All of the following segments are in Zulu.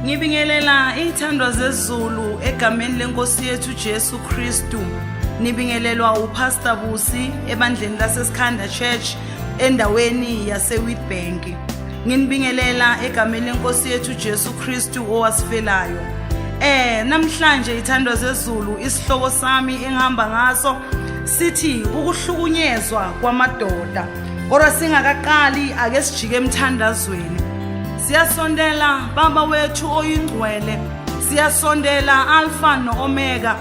Ngibingelela ithandwa zezulu egameni lenkosi yethu Jesu Kristu. Nibingelelwa uPastor Busi ebandleni laseSkhanda Church endaweni yaseWitbank. Nginibingelela egameni lenkosi yethu Jesu Kristu owasifelayo. Namhlanje ithandwa zezulu isihloko sami engihamba ngaso sithi ukuhlukunyezwa kwamadoda. Kodwa singakaqali ake sijike emthandazweni. Siyasondela baba wethu oyingcwele, siyasondela Alpha noOmega,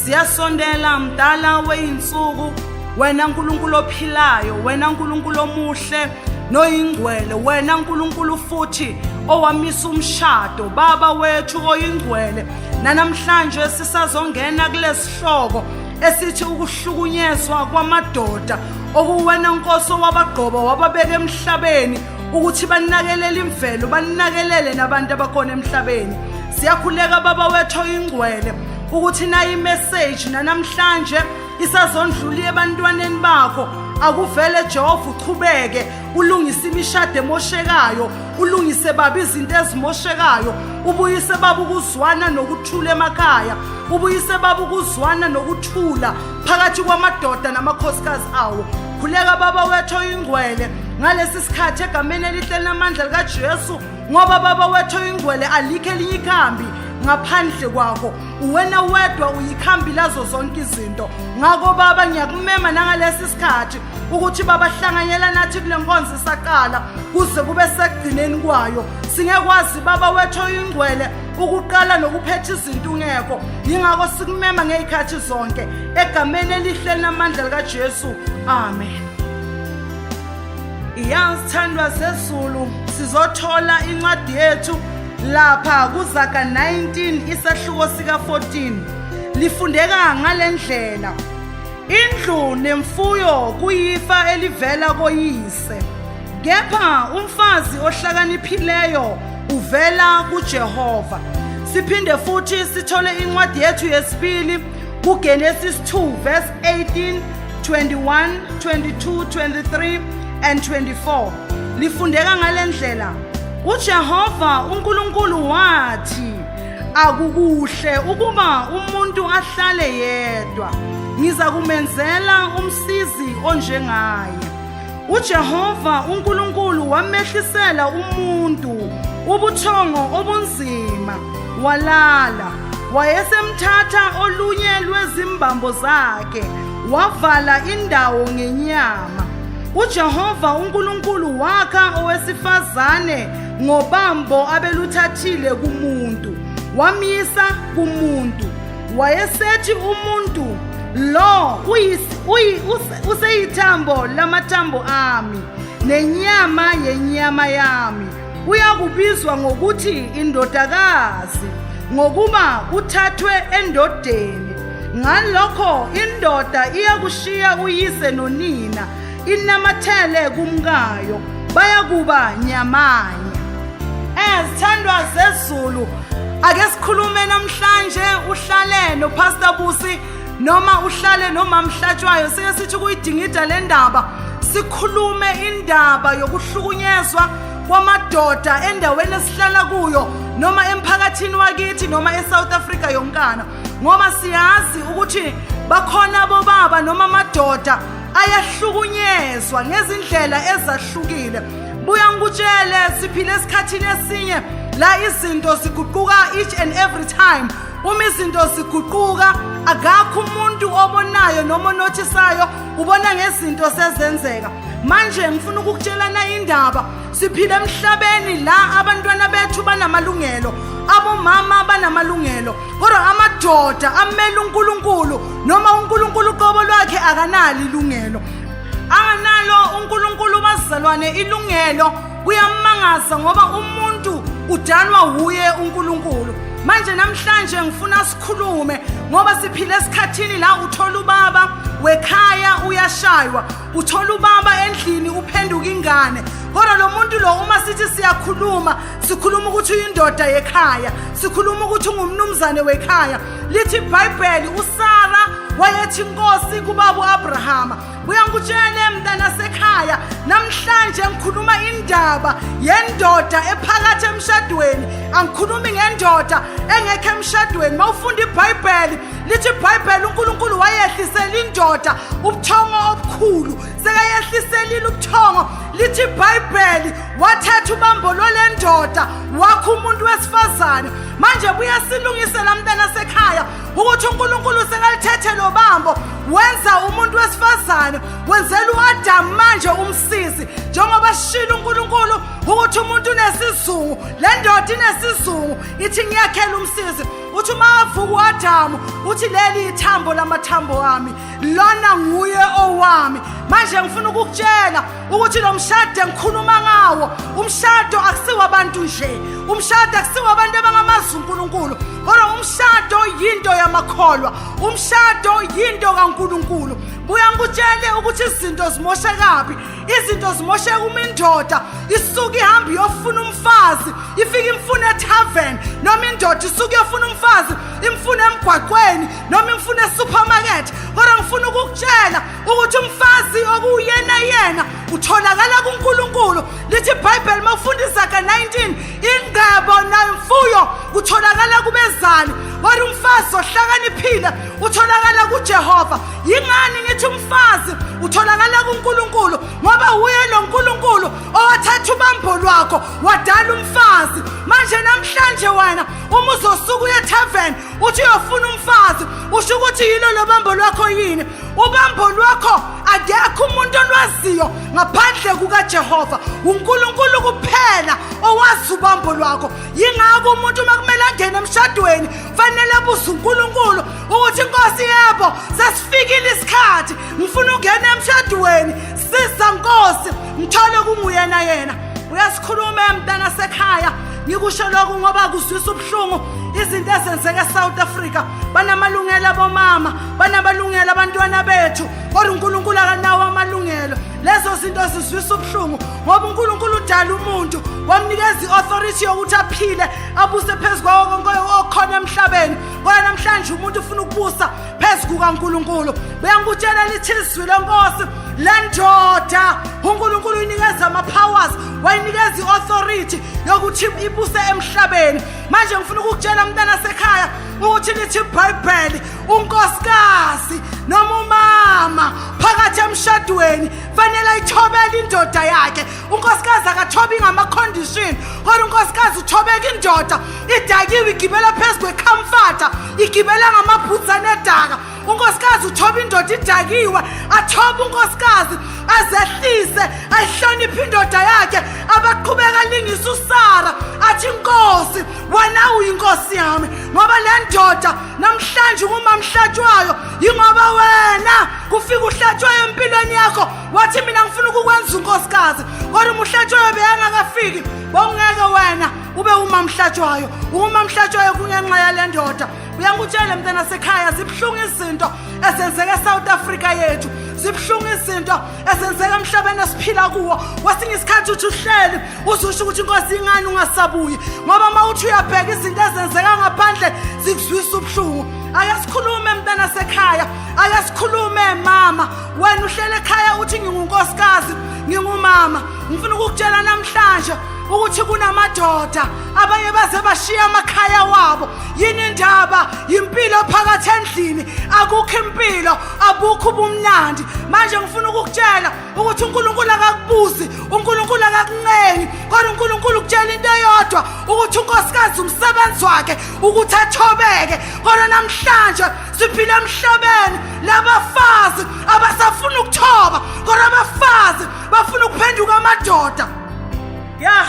siyasondela mdala weinsuku, wena nkulunkulu ophilayo, wena nkulunkulu omuhle noyingcwele, wena nkulunkulu futhi owamisa umshado. Baba wethu oyingcwele, namhlanje sisazongena kulesihloko esithi ukuhlukunyezwa kwamadoda, okuwena Nkosi wabagqoba wababeka emhlabeni ukuthi banakelele imvelo, banakelele nabantu abakhona emhlabeni. Siyakhuleka baba wethu oyingcwele ukuthi nayi imessage namhlanje isazondlula ebantwaneni bakho. Akuvele Jehova uchubeke ulungise imishado emoshekayo, ulungise baba izinto ezimoshekayo, ubuyise baba ukuzwana nokuthula emakhaya, ubuyise baba ukuzwana nokuthula phakathi kwamadoda namakhosikazi awo. Khuleka baba wethu oyingcwele ngalesi sikhathi egameni elihle namandla likaJesu, ngoba baba wethu oyingcwele alikho elinye ikhambi ngaphandle kwakho. Uwena wedwa uyikhambi lazo zonke izinto. Ngakho baba ngiyakumema nangalesi sikhathi ukuthi baba hlanganyela nathi kule nkonzo isaqala kuze kube sekugcineni kwayo. Singekwazi baba wethu oyingcwele ukuqala nokuphetha izinto ungekho. Yingakho sikumema ngezikhathi zonke egameni elihle namandla likaJesu. Amen. Iyazithandwa zezulu, sizothola incwadi yethu lapha kuZaga 19 isahluko sika 14. Lifundeka ngalendlela: indlu nemfuyo kuyifa elivela koyise, kepha umfazi ohlakaniphileyo uvela kuJehova. Siphinde futhi sithole incwadi yethu yesibili kuGenesis 2 verse 18, 21, 22, 23 and 24. Lifundeka ngalendlela: uJehova uNkulunkulu wathi, akukuhle ukuba umuntu ahlale yedwa, ngiza kumenzela umsizi onjengaye. uJehova uNkulunkulu wamehlisela umuntu ubuthongo obunzima, walala. Wayesemthatha olunye lwezimbambo zakhe, wavala indawo ngenyama. uJehova uNkulunkulu wakha owesifazane ngobambo abeluthathile kumuntu, wamisa kumuntu. Wayesethi umuntu lo useyithambo lamathambo ami nenyama yenyama yami. Uyakubizwa ngokuthi indodakazi, ngokuba uthathwe endodeni. Ngalokho indoda iyakushiya uyise nonina, inamathele kumkayo, bayakuba nyamanye. Ezithandwa zezulu, ake sikhulume namhlanje. Uhlale noPastor Busi noma uhlale noMamhlatshwayo, sike sithi kuyidingida le ndaba, sikhulume indaba yokuhlukunyezwa kwamadoda endaweni esihlala kuyo, noma emphakathini wakithi, noma eSouth Africa yonkana. Ngoba siyazi ukuthi bakhona bobaba noma amadoda ayahlukunyezwa ngezindlela ezahlukile. Buya ngikutshele, siphile esikhathini esinye la izinto ziguquka each and every time. Uma izinto ziguquka, akakho umuntu obonayo noma onothisayo, ubona ngezinto sezenzeka. Manje ngifuna ukukutshela na indaba, siphile emhlabeni la abantwana bethu banamalungelo, abomama banamalungelo, kodwa amadoda amele uNkulunkulu noma uNkulunkulu uqobo lwakhe akanali ilungelo. Anganalo uNkulunkulu bazalwane ilungelo. Kuyamangaza ngoba umuntu udanwa uye uNkulunkulu. Manje namhlanje ngifuna sikhulume ngoba siphile esikhathini la uthola ubaba wekhaya uyashaywa, uthola ubaba endlini uphenduka ingane. Kodwa lo muntu lo uma sithi siyakhuluma, sikhuluma ukuthi uyindoda yekhaya, sikhuluma ukuthi ungumnumzane wekhaya. Lithi iBhayibheli uSara wayethi inkosi kubaba uAbrahama. Buya ngikutshele mntana sekhaya, namhlanje ngikhuluma indaba yendoda ephakathi emshadweni. Angikhulumi ngendoda engekho emshadweni. Mawufunda iBhayibheli lithi iBhayibheli uNkulunkulu wayehlisela indoda ubuthongo obukhulu. Sekayehliselile ubuthongo lithi iBhayibheli wathatha ubambo lwendoda wakha umuntu wesifazane. Manje buyasilungisela mntana sekhaya ukuthi uNkulunkulu sekalithethe lo bambo wenza umuntu wesifazane, wenzela uAdam manje umsisi. Njengoba shilo uNkulunkulu ukuthi umuntu unesizungu, le ndoda inesizungu, ithi ngiyakhela umsisi. Uthi uma avuka uAdam uthi leli ithambo lamathambo wami, lona nguye owami. Manje ngifuna ukukutshela ukuthi lo mshado ngikhuluma ngawo, umshado akusiwa abantu nje, umshado akusiwa abantu abangamazi uNkulunkulu, kodwa umshado yinto yamakholwa, umshado yinto kaNkulunkulu. Buya ngikutshele ukuthi izinto zimoshekapi, izinto zimosheka uma indoda isuka ihamba iyofuna umfazi, ifika imfuna etavern, noma indoda isuka iyofuna umfazi imfuna emgwaqweni, noma imfuna esupermarket. Kodwa ngifuna ukukutshela ukuthi umfazi okuyena yena utholakala kuNkulunkulu. Lithi iBhayibheli mawufunda iZaga 19, ingcebo nemfuyo utholakala kubezali, kodwa umfazi ohlakaniphile utholakala kuJehova. Yingani ngithi umfazi utholakala kuNkulunkulu? Ngoba uye lo nkulunkulu owathatha ubambo lwakho wadala umfazi. Manje namhlanje wena uma uzosuka uye etavern uthi uyofuna umfazi, usho ukuthi yilo lo bambo lwakho yini? Ubambo lwakho akekho umuntu olwaziyo ngaphandle kukaJehova. uNkulunkulu kuphela owazi ubambo lwakho. Yingakho umuntu uma kumele angene emshadweni fanele abuze uNkulunkulu ukuthi Nkosi yebo sesifikile isikhathi ngifuna ungena emshadweni, siza Nkosi ngithole kunguyena yena. Uyasikhuluma emntana sekhaya, ngikusho lokhu ngoba kuzwisa ubuhlungu izinto ezenzeka eSouth Africa. Banamalungelo abomama, banamalungelo abantwana bethu, kodwa uNkulunkulu akanawo amalungelo. Lezo zinto zizwisa ubuhlungu ngoba uNkulunkulu udala umuntu wamnikeza iauthority yokuthi aphile abuse phezukwawo konke okhona emhlabeni. Kodwa namhlanje umuntu ufuna ukubusa phezu kukaNkulunkulu. Bengikutshela lithi izwi leNkosi lendoda uNkulunkulu uyinikeza ama-powers, wayinikeza i-authority yokuthi ibuse emhlabeni. Manje ngifuna ukukutshela mntana sekhaya ukuthi lithi iBhayibheli unkosikazi noma umama phakathi emshadweni fanele ayithobele indoda yakhe. Unkosikazi akathobi ngama-condition, kodwa unkosikazi uthobeka indoda idakiwe igibela phezu kwecomforter, igibela ngamabhutsi anedaka. Unkosikazi uthoba indoda idakiwe, athoba unkosikazi azehlise, ayihloniphe indoda yakhe. Abaqhubeka alingisa uSara athi Nkosi wena uyinkosi yami, ngoba le ndoda namhlanje uma mhlatshwayo yingoba wena kufika uhlatshwayo empilweni yakho wathi mina ngifuna ukukwenza unkosikazi, kodwa umhlatshwayo beyangakafiki. Bongeke wena ube uma mhlatshwayo, uma mhlatshwayo kungenxa yale ndoda. Uyangutshela mntana sekhaya, zibhlungu izinto ezenzeka eSouth Africa yethu, zibhlungu izinto ezenzeka emhlabeni esiphila kuwo. Wasinye isikhathi uthi uhleli uzusho ukuthi Nkosi ingani ungasabuyi, ngoba mawuthi uyabheka izinto ezenzeka ngaphandle zikuzwisa ubuhlungu. Ayasikhulume mntana sekhaya, ayasikhulume mama. Wena uhlele ekhaya uthi ngingunkosikazi, ngingumama. Ngifuna ukukutshela namhlanje ukuthi kunamadoda abanye baze bashiya amakhaya wabo. Yini indaba? Impilo phakathi endlini, akukho impilo, abukho ubumnandi. Manje ngifuna ukukutshela ukuthi uNkulunkulu akakubuzi, uNkulunkulu akakuncengi, kodwa uNkulunkulu ukutshela into eyodwa ukuthi unkosikazi umsebenzi wakhe ukuthi athobeke. Kodwa namhlanje siphila emhlabeni labafazi abasafuna ukuthoba, kodwa abafazi bafuna ukuphenduka amadoda. Ya,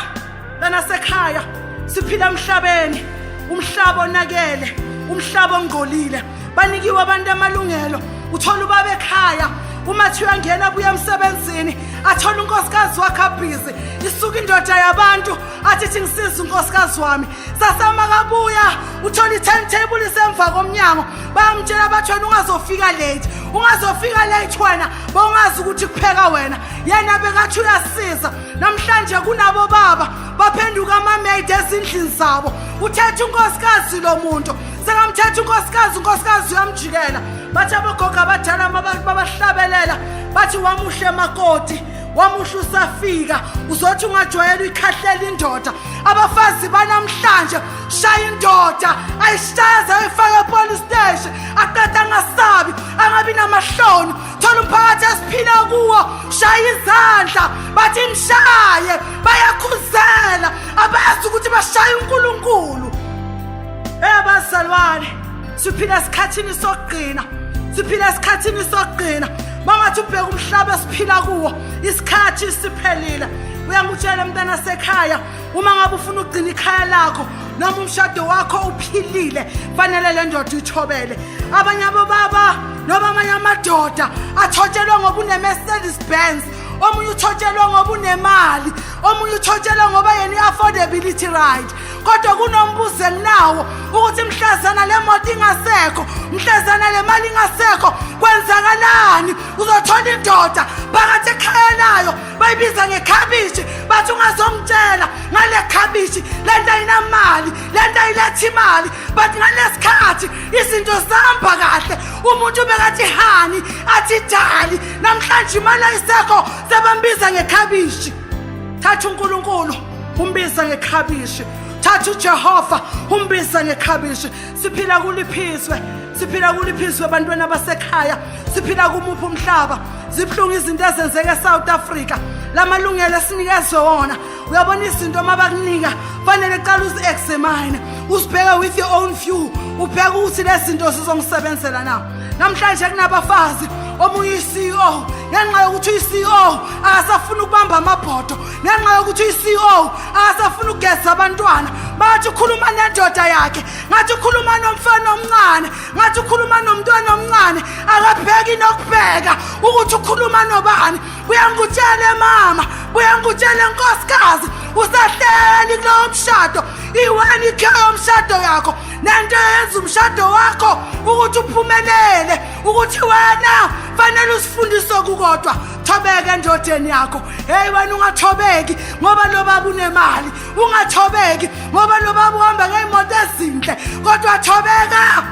lana sekhaya siphila emhlabeni, umhlaba onakele, umhlaba ongcolile. Banikiwe abantu amalungelo. Uthola ubaba ekhaya uma thiwa ngena buya emsebenzini athola unkosikazi wakhe abhizi, isuka indoda yabantu athi ngisiza unkosikazi wami. Sasama kabuya uthola i-timetable isemva komnyango, bayamtshela bathi wena ungazofika late, ungazofika late wena, bongazi ukuthi kupheka wena. Yena bekathi uyasiza. Namhlanje kunabo baba baphenduka ama-maid ezindlini zabo. Uthethe unkosikazi lo muntu, sekamthethe unkosikazi, unkosikazi uyamjikela. Bathi abogogo abadala babahlabelela bathi wamuhle makoti, wamuhla usafika uzothi ungajwayela ikhahlela indoda abafazi banamhlanje shaya indoda ayishaza ayifaka police station aqeda ngasabi angabi namahloni thola umphakathi asiphila kuwo shaya izandla bathi mshaye bayakhuzela abazi ukuthi bashaya uNkulunkulu abazalwane siphila esikhathini sokugcina siphila esikhathini sokugcina mangathi ubheka umhlaba siphila kuwo isikhathi siphelile uyangutshela mntana sekhaya uma ngabe ufuna ukugcina ikhaya lakho noma umshado wakho uphilile fanele le ndoda uyithobele abanye abobaba noma amanye amadoda athotshelwe ngoba une-Mercedes Benz omunye uthotshelwe ngoba unemali omunye uthotshelwe ngoba yena i-affordability right kodwa kunombuzo enginawo ukuthi mhlazana le moto ingasekho mhlazana le mali ingasekho kwenzakalani uzothola indoda phakathi ekhaya layo bayibiza ngekhabishi bathi ungazomtshela ngale khabishi lento ayinamali lento ayiletha imali but ngalesikhathi izinto zihamba kahle umuntu bekathi hani athi dali namhlanje imali ayisekho sebambiza ngekhabishi thatha uNkulunkulu umbiza ngekhabishi thatha uJehova umbiza ngekhabishi siphila kuliphiswe abantwana basekhaya siphila kumuphi umhlaba zibhlungu izinto ezenzeka eSouth Africa lamalungelo esinikezwe wona uyabona izinto mabakunika fanele qala uzi-examine usibheke with your own view ubheke ukuthi lezi zinto zizongisebenzela na namhlanje kunabafazi omunye i-CEO ngenxa yokuthi i-CEO akasafuna ukubamba amabhodo ngenxa yokuthi i-CEO akasafuna ukugeza abantwana bathi ukhuluma nendoda yakhe ngathi ukhuluma nomfana omncane ngathi ukhuluma nomntwana omncane akabheki nokubheka ukuthi ukhuluma nobani uyangutshela mama uyangutshela nkosikazi usahleli kulowo mshado iweni ikheyo umshado yakho nento yenza umshado wakho ukuthi uphumelele ukuthi wena fanele usifundise kukodwa thobeka endodeni yakho hey wena ungathobeki ngoba lo baba unemali ungathobeki ngoba lo baba uhamba ngeimoto ezinhle kodwa thobeka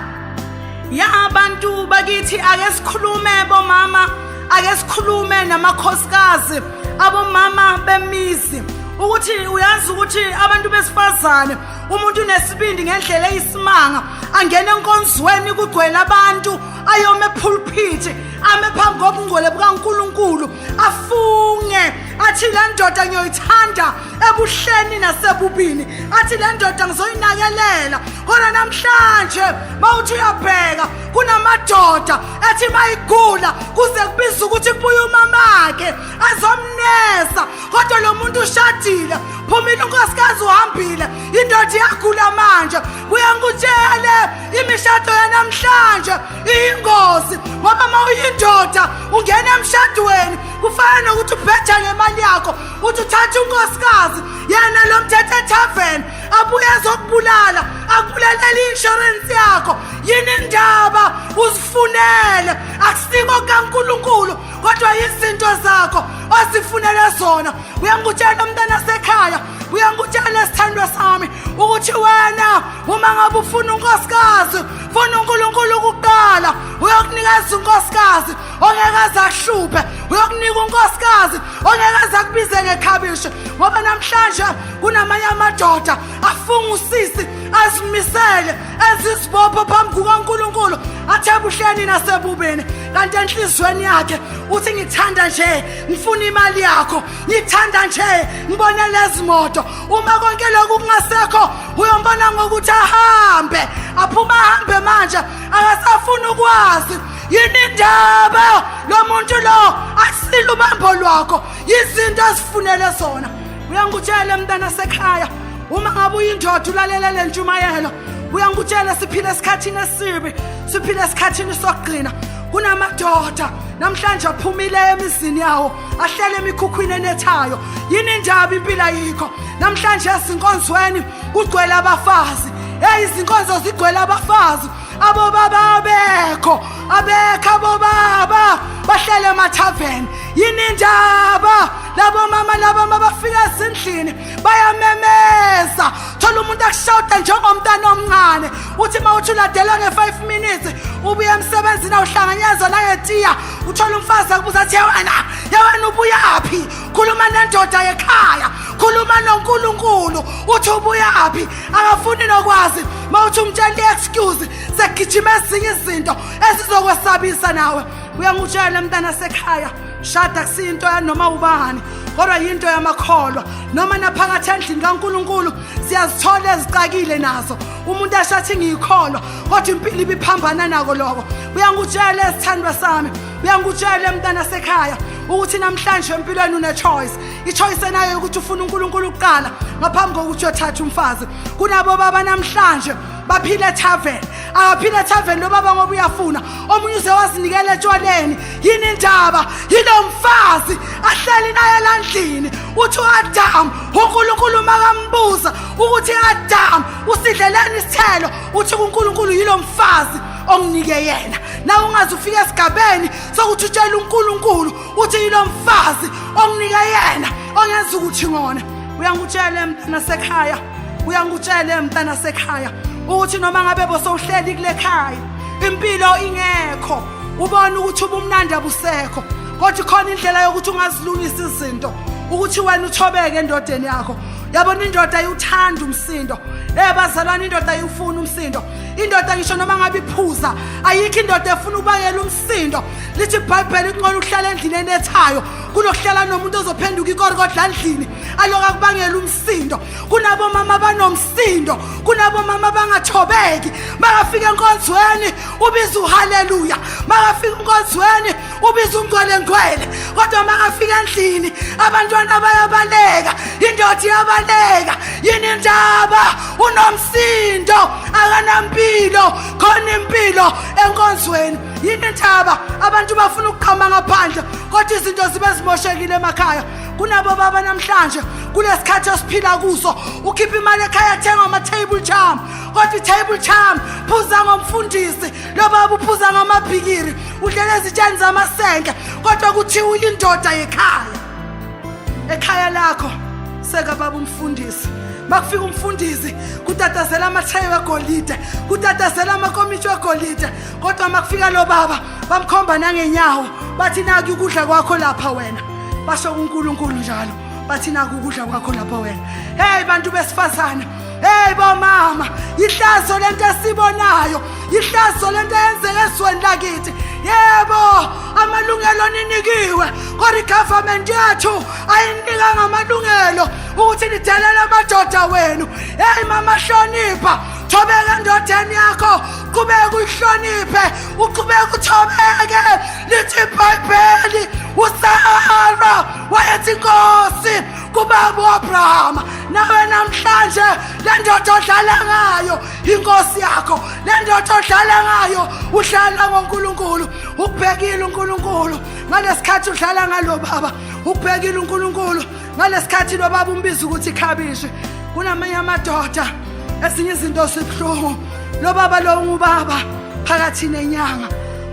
ya abantu bakithi ake sikhulume bomama ake sikhulume namakhosikazi abomama bemizi ukuthi uyazi ukuthi abantu besifazane umuntu unesibindi ngendlela eyisimanga angene enkonzweni kugcwele abantu ayome pulpit ame phambi kobungcwele bukaNkulunkulu afunge athi le ndoda ngiyoyithanda ebuhleni nasebubini athi le ndoda ngizoyinakelela kodwa namhlanje mawuthi uyabheka kunamadoda athi mayigula kuze kubiza ukuthi kubuye umamakhe azomnesa kodwa lo muntu ushadile phumile unkosikazi uhambile indoda iyagula manje uyangutshele imishado yanamhlanje iyingozi ngoba mawuyindoda ungena emshadweni kufanele ukuthi ubheja ngemali yakho uthi uthatha unkosikazi yena lo mthetho ethaveni abuye ezokubulala akubulalela i-insurance yakho yini indaba uzifunele akusiko kaNkulunkulu kodwa izinto zakho ozifunele zona uyangutshela umntana sekhaya uyangutshela sithandwa sami ukuthi wena uma ngabe ufuna unkosikazi funa uNkulunkulu kuqala uyokunikeza unkosikazi ongeke azahluphe uyokunika unkosikazi ongeke azakubize ngekhabishi ngoba namhlanje kunamanye amadoda afunga usisi azimisele ezisibopho phambi kukaNkulunkulu athi ebuhleni nasebubini kanti enhlizweni yakhe uthi ngithanda nje ngifuna imali yakho ngithanda nje ngibone lezi moto uma konke lokhu kungasekho uyombona ngokuthi ahambe aphuma ahambe manje akasafuna ukwazi yini indaba lo muntu lo akusile ubambo lwakho izinto ezifunele zona uyangutshela mntana sekhaya uma ngabe uyindoda ulalela le ntshumayelo uyangutshela siphila esikhathini esibi siphila esikhathini sokugcina kunamadoda namhlanje aphumile emizini yawo ahlele emikhukhwini enethayo yini indaba impilo yikho namhlanje ezinkonzweni kugcwele abafazi izinkonzo zigcwele abafazi abobaba abekho abobaba bahlele emathaveni yini indaba labo mama bafika ezindlini bayamemeza thola umuntu akushawuda njengomntana omncane uthi mawuthi uladela nge5 minutes ubuye emsebenzini awuhlanganyezwa nangetiya uthola umfazi akubuza athi yewena ubuyaphi khuluma nendoda ekhaya khuluma noNkulunkulu uthi ubuyaphi akafuni nokwazi mawuthi umtshela excuse segijima ezinye izinto ezizokwesabisa nawe uyangutshela mntana sekhaya shada kusinto yanoma ubani kodwa yinto yamakholwa noma naphakathi endlini kaNkulunkulu siyazithola ezicakile nazo umuntu ashathi ngiyikholwa kodwa impilo ibiphambana nako lokho uyangutshela esithandwa sami uyangutshela mntana sekhaya ukuthi namhlanje empilweni une choice ichoice enayo ukuthi ufuna uNkulunkulu ukuqala ngaphambi kokuthi uyothatha umfazi kunabo baba namhlanje baphile tavern akaphile tavern lo baba ngoba uyafuna omunye uze wazinikela etshwaleni yini indaba yilo mfazi ahleli naye landlini uthi uAdam uNkulunkulu makambuza ukuthi Adam usidleleni isithelo uthi uNkulunkulu yilo mfazi onginike yena na ungazi ufike esigabeni sokuthi utshela uNkulunkulu uthi yilo mfazi onginike yena ongenza ukuthi ngone uyangutshela mntana sekhaya uyangutshela mntana sekhaya ukuthi noma ngabe bosowuhleli kule khaya impilo ingekho ubona ukuthi ubumnandi abusekho kodwa khona indlela yokuthi ungazilungisa izinto ukuthi wena uthobeke endodeni yakho yabona indoda ayuthanda umsindo bazalwane indoda ayufuna umsindo indoda ngisho noma ngabe iphuza ayikho indoda efuna ubangela umsindo lithi iBhayibheli ingcono ukuhlala endlini enethayo kunokuhlala nomuntu ozophenduka ikori kodwa endlini aloka kubangela umsindo kunabo mama banomsindo kunabo mama bangathobeki makafika enkonzweni ubiza uhaleluya makafika enkonzweni ubiza umngcwele kodwa makafika endlini abantwana bayabaleka indoda iyabaleka yini indaba unomsindo akanampilo khona impilo enkonzweni yini indaba abantu bafuna ukukhama ngaphandle kodwa izinto zibe zimoshekile emakhaya kunabo baba namhlanje kulesikhathi esiphila kuso ukhipha imali ekhaya thenga ama-table charm kodwa i-table charm phuza ngomfundisi lo baba uphuza ngamabhikiri udlela ezitshani zamasenke kodwa kuthiwa uyindoda ekhaya lakho seka baba umfundisi makufika umfundisi kutatazela amathayi wegolide kutatazela amakomitshi wegolide kodwa makufika lo baba bamkhomba nangenyawo bathi naki ukudla kwakho lapha wena basho kuNkulunkulu njalo bathi naki ukudla kwakho lapha wena hey bantu besifazana hey bomama ihlazo lento esibonayo ihlazo lento yenzeke ezweni lakithi yebo amalungelo ninikiwe kodwa igovernment yethu ayinika ngamalungelo ukuthi nidelela amadoda wenu hey mama hlonipha thobeka endodeni yakho qhubeka uyihloniphe uqhubeka uthobeke lithi iBhayibheli uSara wayethi inkosi kubaba uAbraham nawe namhlanje le ndoda odlala ngayo inkosi yakho le ndoda odlala ngayo uhlala ngoNkulunkulu ukubhekile uNkulunkulu ngalesikhathi udlala ngalo baba ukubhekile uNkulunkulu ngalesikhathi lo baba umbiza ukuthi ikhabishi kunamanye amadoda ezinye izinto sibhlungu lo baba lo ngubaba phakathi nenyanga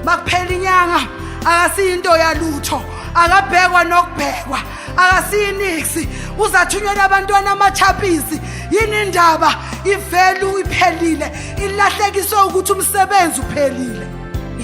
makuphela inyanga akasiyinto yalutho akabhekwa nokubhekwa akasiyiniksi uzathunyelwa abantwana amathapisi yini indaba ivelu iphelile ilahlekiswe ukuthi umsebenzi uphelile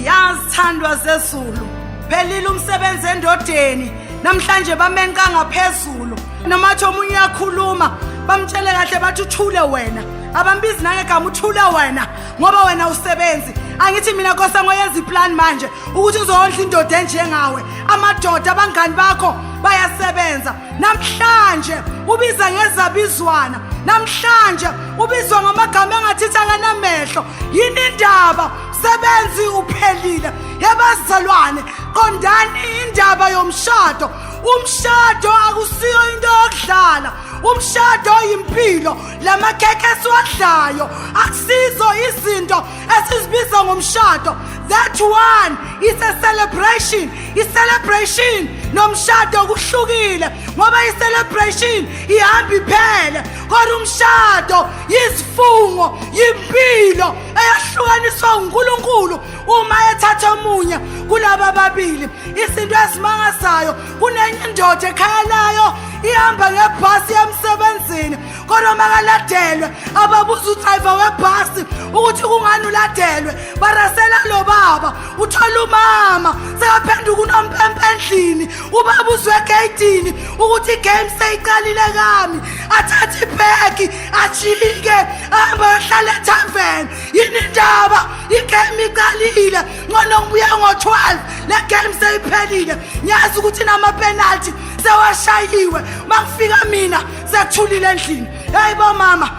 yazithandwa zezulu phelile umsebenzi endodeni namhlanje bamenka ngaphezulu noma omunye uyakhuluma bamtshele kahle bathi uthule wena abambizi nangegama uthule wena ngoba wena usebenzi angithi mina Nkosi ngoyenza iplan manje ukuthi uzondla indoda enjengawe amadoda abangani bakho bayasebenza namhlanje ubiza ngezabizwana namhlanje ubizwa ngamagama engathi akanamehlo yini indaba sebenzi uphelile yabazalwane qondani indaba yomshado umshado akusiyo into yokudlala umshado yimpilo lamakhekhe esiwadlayo akusizo izinto esizibiza ngomshado that one is a celebration i-celebration nomshado kuhlukile ngoba i-celebration ihamba iphele kodwa umshado yizifungo yimpilo eyahlukaniswa uNkulunkulu uma ethatha omunye kulaba babili izinto ezimangazayo kunenye indoda ekhaya layo ihamba ngebhasi emsebenzini kodwa makala uladelwe ababuza udriver webhasi ukuthi kungani uladelwe barasela lo baba uthola umama sekaphenduka unompempe endlini ubaba uzwe egeyidini ukuthi igame seyiqalile kami athathe ibheki ajike ahamba yohlala etavern yini indaba igame iqalile ngcono ngibuye ngo-12 le game seyiphelile ngiyazi ukuthi nama-penalty sewashayiwe makufika mina sekuthulile endlini hey bomama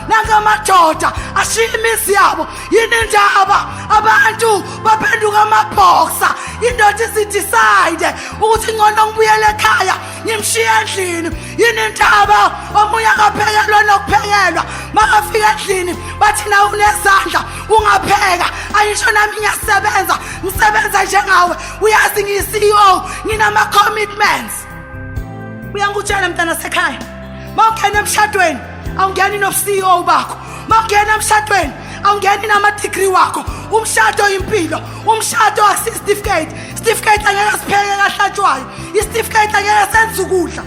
nangamadoda ashiya imizi yabo yini indaba abantu baphenduka amabhoxa indoda isidecide ukuthi ngcono ngibuyele ekhaya ngimshiye endlini yini indaba omunye akaphekelwa nokuphekelwa makafika endlini bathina unezandla ungapheka ayisho nami ngisebenza njengawe uyazi ngiyi-CEO nginama-commitments uyangutshela mntana sekhaya mawungena emshadweni awungeni no-CEO bakho mawungena emshadweni awungeni nama-degree wakho umshado impilo umshado akusi-certificate angeke sipheke kahlatshwayo i-certificate angeke senze ukudla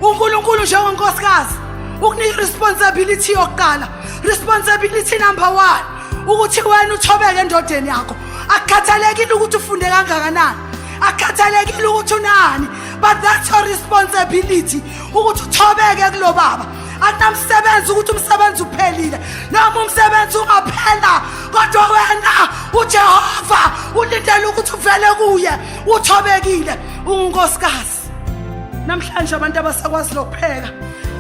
uNkulunkulu njengonkosikazi ukunika i-responsibility yokuqala responsibility number 1 ukuthi wena uthobeke endodeni yakho akukhathalekile ukuthi ufunde kangakanani akukhathalekile ukuthi unani but that's your responsibility ukuthi uthobeke kulo baba akunamsebenzi ukuthi umsebenzi uphelile noma umsebenzi ungaphela kodwa wena uJehova ulindele ukuthi uvele kuye uthobekile ungunkosikazi namhlanje abantu abasakwazi lokupheka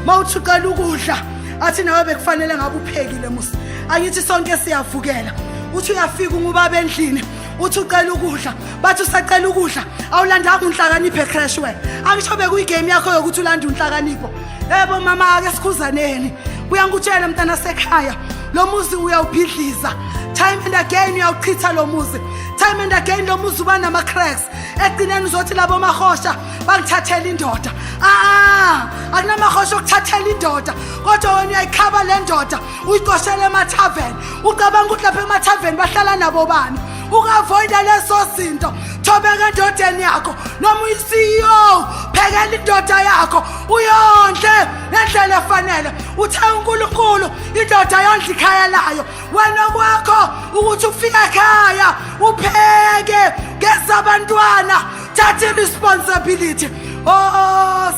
mawuthi uqala ukudla athi nawe bekufanele ngabe uphekile musi angithi sonke siyavukela uthi uyafika ungubaba endlini uthi uqala ukudla bathi usaqala ukudla awulandanga unhlakanipho crash wena angisho bekuyigame yakho yokuthi ulanda unhlakanipho yebo mama ake sikhuzaneni uyangutshela mntana sekhaya lo muzi uyawubhidliza time and again uyawuchitha lo muzi time and again lo muzi uba nama-cracks eqineni uzothi labo mahosha bangithathela indoda akunamahosha okuthathela indoda kodwa wena uyayikhaba le ndoda uyiqoshele emathaveni ucabanga ukuthi lapha emathaveni bahlala nabo bani ukavoida leso zinto thobeka endodeni yakho noma uyi-CEO phekela indoda yakho uyondle ngendlela efanele uthe uNkulunkulu indoda yondla ikhaya layo wena kwakho ukuthi ufike ekhaya upheke geza abantwana thatha i-responsibility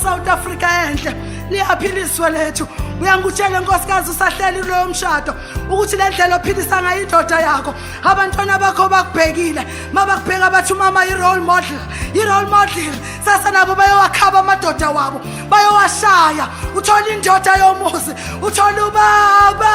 South Africa enhle liyaphiliswa lethu uyangutshela nkosikazi usahleli kuloyo mshado ukuthi le ndlela ophilisa ngayo indoda yakho abantwana bakho bakubhekile mabakubheka bathi umama i-role model sasa nabo bayowakhaba amadoda wabo bayowashaya uthola indoda yomuzi uthola ubaba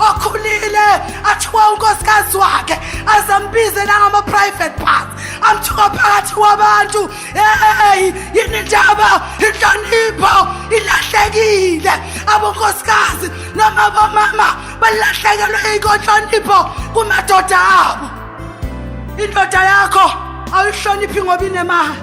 okhulile athiwa unkosikazi wakhe azambize nangama-private parts amthuka phakathi kwabantu hey yini indaba inhlonipho ilahlekile abonkosikazi noma abomama balahlekelwe inhlonipho kumadoda abo indoda yakho ayihloniphi ngoba inemali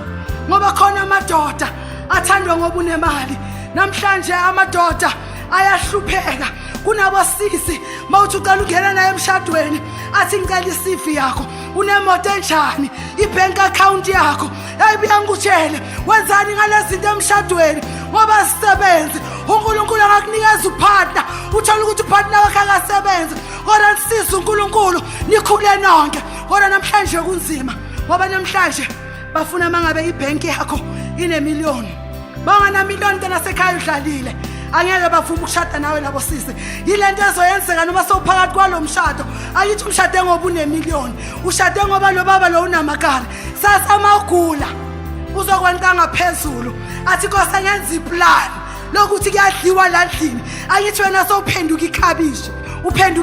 ngoba khona amadoda athandwa ngoba unemali namhlanje amadoda ayahlupheka kunabosisi mawuthi uqala ungena naye emshadweni athi ngicela i-CV yakho unemoto enjani i-bank account yakho ayibuyangutshele wenzani ngale zinto emshadweni ngoba sisebenzi uNkulunkulu angakunikeza upartner uthola ukuthi upartner wakhe akasebenzi kodwa nsisi uNkulunkulu nikhule nonke kodwa namhlanje kunzima ngoba namhlanje bafuna mangabe ibank yakho ine-1,000,000 bangana-1,000,000 ntana sekhaya udlalile angeke bavuma ukushada nawe labo sisi yilento ezoyenzeka noma sowuphakathi kwalo mshado ayithi umshade ngoba une-1,000,000 ushade ngoba lo baba lo unamakari sasa mawugula uzokwenza ngaphezulu athi Nkosi angenza iplan lokuthi kuyadliwa la ndlini ayithi wena sowuphenduka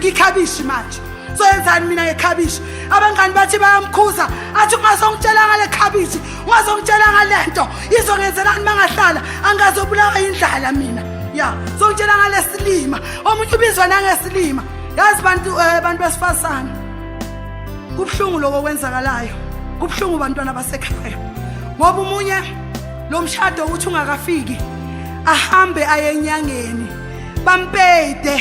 ikhabishi manje soyenzani mina ngekhabishi abangani bathi bayamkhuza athi ungasongitshela ngale khabishi ungazongitshela ngalento izongenzelani mangahlala angazobulawa indlala mina ya songitshela ngale silima omunye ubizwa nangesilima yazi bantu besifazane kubhlungu lokho kwenzakalayo kubhlungu bantwana basekhaya ngoba umunye lo mshado uthi ungakafiki ahambe aye enyangeni bampede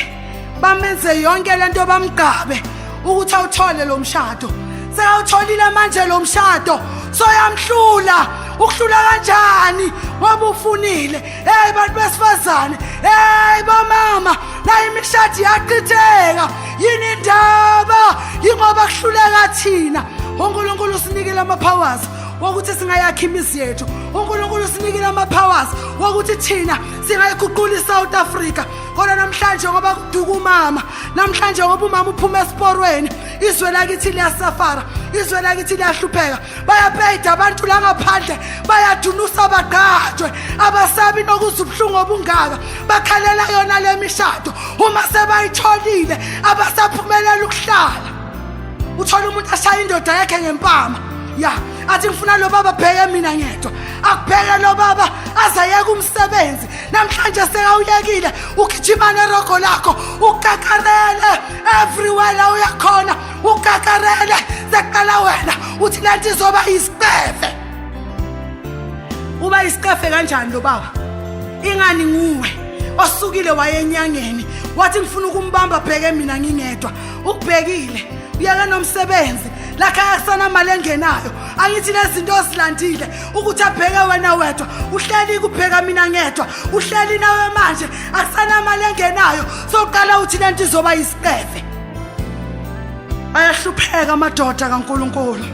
bamenze yonke lento bamgabe ukuthi awuthole lo mshado sekawutholile manje lo mshado soyamhlula ukuhlula kanjani ngoba ufunile. Hey bantu besifazane, hey bomama, nayo imishado yaqhitheka. Yini indaba? Yingoba kuhluleka thina. uNkulunkulu usinikile ama-powers wokuthi singayakha imizi yethu. uNkulunkulu usinikile ama-powers wokuthi thina singayiguqula iSouth Africa. Kodwa namhlanje ngoba kuduka umama, namhlanje ngoba umama uphuma esiporweni, izwe lakithi liyasafara, izwe lakithi liyahlupheka. Bayapeyida abantu la ngaphandle, bayadunusa bagqajwe, abasabi nokuza ubuhlungu obungaka, bakhalela yona le mishado. Uma sebayitholile abasaphumelela ukuhlala. Uthola umuntu ashaya indoda yakhe ngempama, ya athi ngifuna lo baba bheke mina ngedwa, akubheke lo baba azayeka umsebenzi. Namhlanje sekawuyekile, ugijima nerogo lakho, ukakarele everywhere la uyakhona, ukakarele. Sekuqala wena uthi lento izoba isiqefe. Uba isiqefe kanjani lo baba? Ingani nguwe osukile wayenyangeni wathi ngifuna ukumbamba bheke mina ngingedwa. Ukubhekile uyake nomsebenzi lakhaya akusana mali engenayo. Angithi lezinto ozilandile ukuthi abheke wena wedwa, uhleli kubheka mina ngedwa, uhleli nawe manje akusana mali engenayo. Soqala uthi lento izoba isiqefe. Ayahlupheka amadoda kaNkulunkulu.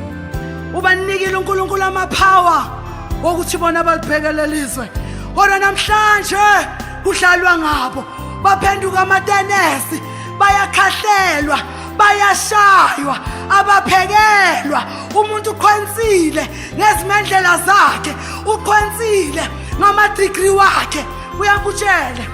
Ubanikile uNkulunkulu ama-power wokuthi bona balibhekele lizwe. Kodwa namhlanje kudlalwa ngabo, baphenduka amatenesi, bayakhahlelwa, bayashaywa, abaphekelwa. Umuntu ukhwensile ngezimendlela zakhe, ukhwensile ngama-degree wakhe. Uyakutshela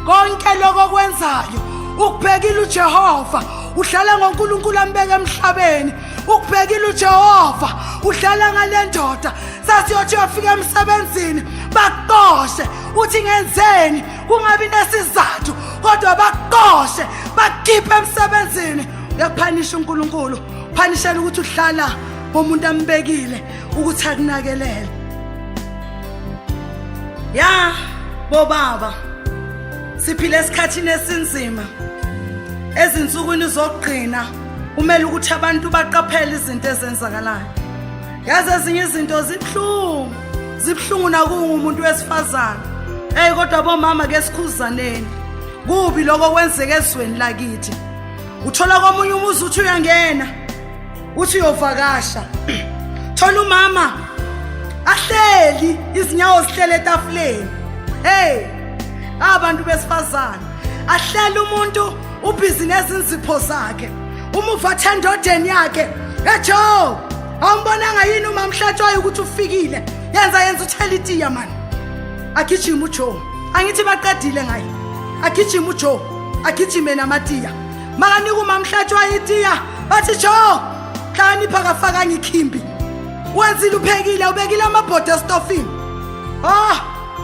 konke lokho kwenzayo ukubhekile uJehova, uhlala ngoNkulunkulu ambeke emhlabeni. Ukubhekile uJehova, uhlala ngale ndoda. Sasiyothi uyafika emsebenzini bakuqoshe, uthi ngenzeni, kungabi nesizathu, kodwa bakuqoshe, bakukhiphe emsebenzini. Uyakuphanisha uNkulunkulu, phanishela ukuthi uhlala ngomuntu ambekile ukuthi akunakelele. Ya bobaba, siphile esikhathini esinzima, ezinsukwini zokugcina. Umele ukuthi abantu baqaphele izinto ezenzakalayo. Yazi ezinye izinto zibhlungu nakungumuntu wesifazane. Hey kodwa bomama ke sikhuzaneni. Kubi lokho kwenzeka ezweni lakithi. Uthola komunye umuzi uthi uyangena, uthi uyovakasha. Thola umama ahleli izinyawo zihlele etafuleni. Hey abantu besifazane, ahleli umuntu ubhizinesi inzipho zakhe. Umuva athendodeni yakhe, "Ejo, awumbonanga yini uma mhlatshwayo ukuthi ufikile? Yenza uthela itiya man." Agijima uJoe. Angithi baqedile ngaye. Agijima uJoe, agijime namatiya. Makanika uma mhlatshwayo itiya, bathi, "Jo, khanipha kafaka ngikhimbi." Wenzile uphekile, ubekile amabhodi estofini.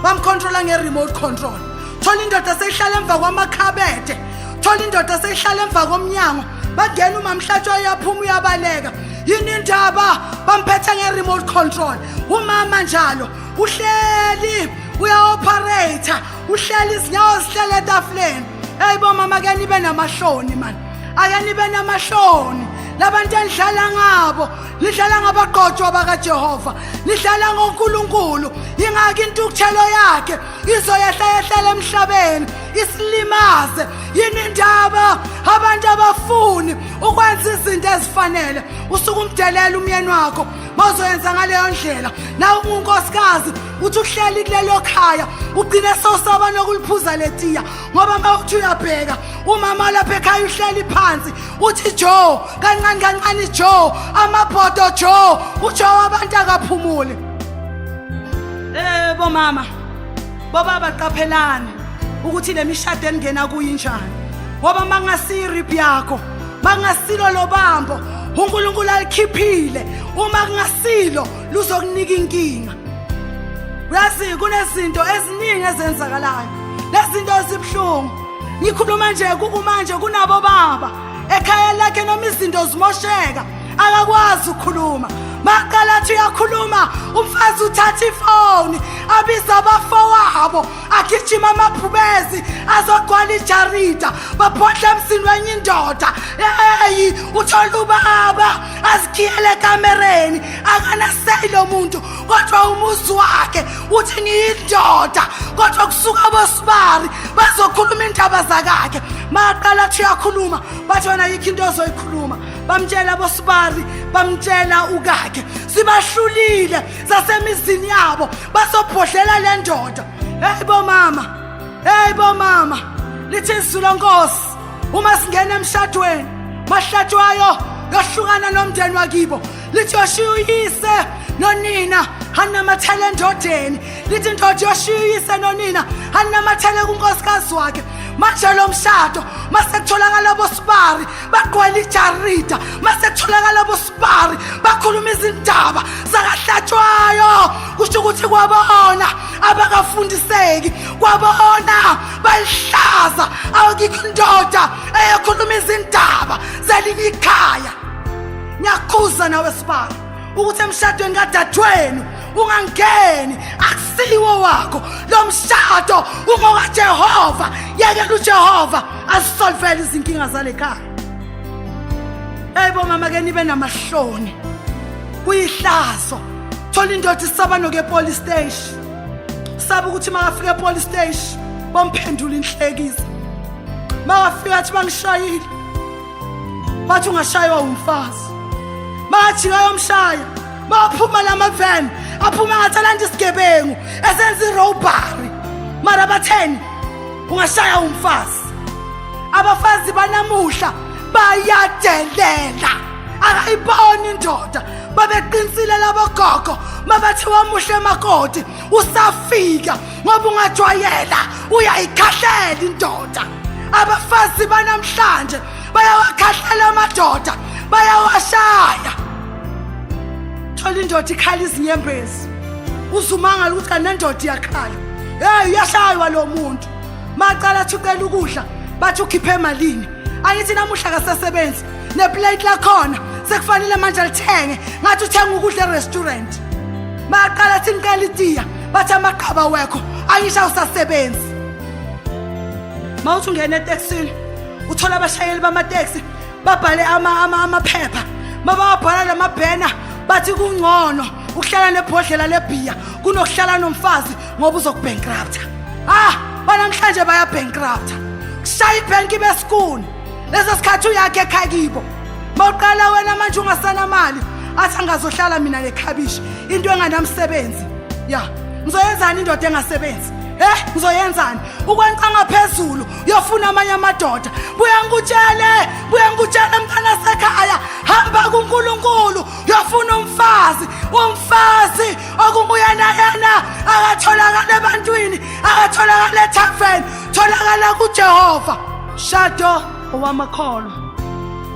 Bamcontrola nge-remote control. Thola indoda seyihlala emva kwamakhabethe. Thola indoda seyihlala emva komnyango. Bagena uma mhlatshwayo yaphuma uyabaleka. Yini indaba? Bamphethe nge-remote control. Umama njalo uhleli uya-operate, uhleli izinyawo zihlele etafuleni. Hey bomama, ake nibe namahloni man, ake nibe namahloni. Labantu enidlala ngabo, nidlala ngabaqotshwa bakaJehova, nidlala ngoNkulunkulu. Ingaki intukuthelo yakhe izoyehla emhlabeni isilimaze. Yini indaba? Abantu abafuni ukwenza izinto ezifanele. Usuke umdelela umyeni wakho, mazoyenza ngaleyo ndlela. Nawe ungunkosikazi uthi uhleli kulelo khaya, ugcine sosaba nokuliphuza letiya. Ngoba mawuthi uyabheka umama lapha ekhaya uhleli phansi, uthi Joe, kancane Joe, amabhodo Joe, uJoe abantu akaphumule. Bomama, bobaba qaphelani ukuthi le mishado engena kuyinjani. Ngoba mangasirip yakho, mangasilo lobambo, uNkulunkulu alikhiphile. Uma kungasilo luzokunika inkinga. Uyazi kunezinto eziningi ezenzakalayo, lezinto ezibhlungu. Ngikhuluma nje kumanje kunabo baba ekhaya lakhe noma izinto zimosheka, akakwazi ukukhuluma. Maqala athi uyakhuluma, umfazi uthatha ifoni, abiza abafowabo, agijima bakhipha amabhubezi azogcwala ijarida babhodla emsini wenye indoda. Hey, uthola ubaba azikhiyele ekamereni akanaseyi lo muntu kodwa umuzi wakhe uthi ngiyindoda kodwa kusuka abosibari bazokhuluma indaba zakhe. Maqala athi uyakhuluma bathi wena yikho into ozoyikhuluma. Bamtshela abosibari bamtshela ukakhe sibahlulile zasemizini yabo basobhodlela le ndoda. Hey bomama lithi izwi lenkosi uma singena emshadweni mahlatshwayo yohlukana nomndeni wakibo lithi yoshiya uyise nonina hanamathele endodeni lithi indoda yoshiya uyise nonina hanamathele kunkosikazi wakhe. Manje lo mshado masekutholakala abosibari bagqwele ijarida masekutholakala abosibari bakhuluma izindaba zakahlatshwayo kusho ukuthi kwabona abakafundiseki kwabona bayihlaza awukho indoda eyakhuluma izindaba zelinye ikhaya. Ngiyakhuza nawe sibari ukuthi emshadweni kadadewenu ungangeni akusiwo wakho lo mshado ungokaJehova. Yeke uJehova asisolvele izinkinga zale khaya. Hey bomama ke nibe namahloni kuyihlazo thola indoda isaba noke police station saba ukuthi makafika police station bomphendula inhlekisa makafika athi bangishayile bathi ungashaywa umfazi majika yomshaya baphuma lamavan aphuma ngathalanda isigebengu esenza irobbery mara batheni ungashaya umfazi. Abafazi banamuhla bayadelela akayiboni indoda babeqinisile labogogo mabathi wamuhle emakoti usafika ngoba ungajwayela uyayikhahlela indoda. Abafazi banamhlanje bayawakhahlela amadoda bayawashaya. Thola indoda ikhala izinyembezi uzumangala ukuthi kanendoda iyakhala. Hey uyashaywa lo muntu maqala thuqela ukudla bathi ukhiphe emalini angithi namuhla kasesebenzi neplate lakhona sekufanele manje lithenge ngathi uthenga ukudla e-restaurant. Maqala thi ngicela itiya bathi amaqhaba wekho angisha usasebenzi. Mawuthi ungena etaxini uthola abashayeli bamateksi babhale amaphepha mababhala lamabhena bathi kungcono ukuhlala nebhodlela lebhiya kunokuhlala nomfazi ngoba uzokubankrupt. Banamhlanje baya bankrupt kushaya ibhenki besikuni leso sikhathi uyakhe ekhaya kibo. Mawuqala wena manje ungasana mali athi angazohlala mina lekhabishi into enganamsebenzi. Ngizoyenzani indoda engasebenzi? Ngizoyenzani ukwenza ngaphezulu yofuna amanye amadoda? Buya ngikutshele mntana sekhaya hamba kuNkulunkulu yofuna umfazi okunguyena yena akatholakala ebantwini akatholakala ethaveni tholakala kuJehova. Shado owamakholwa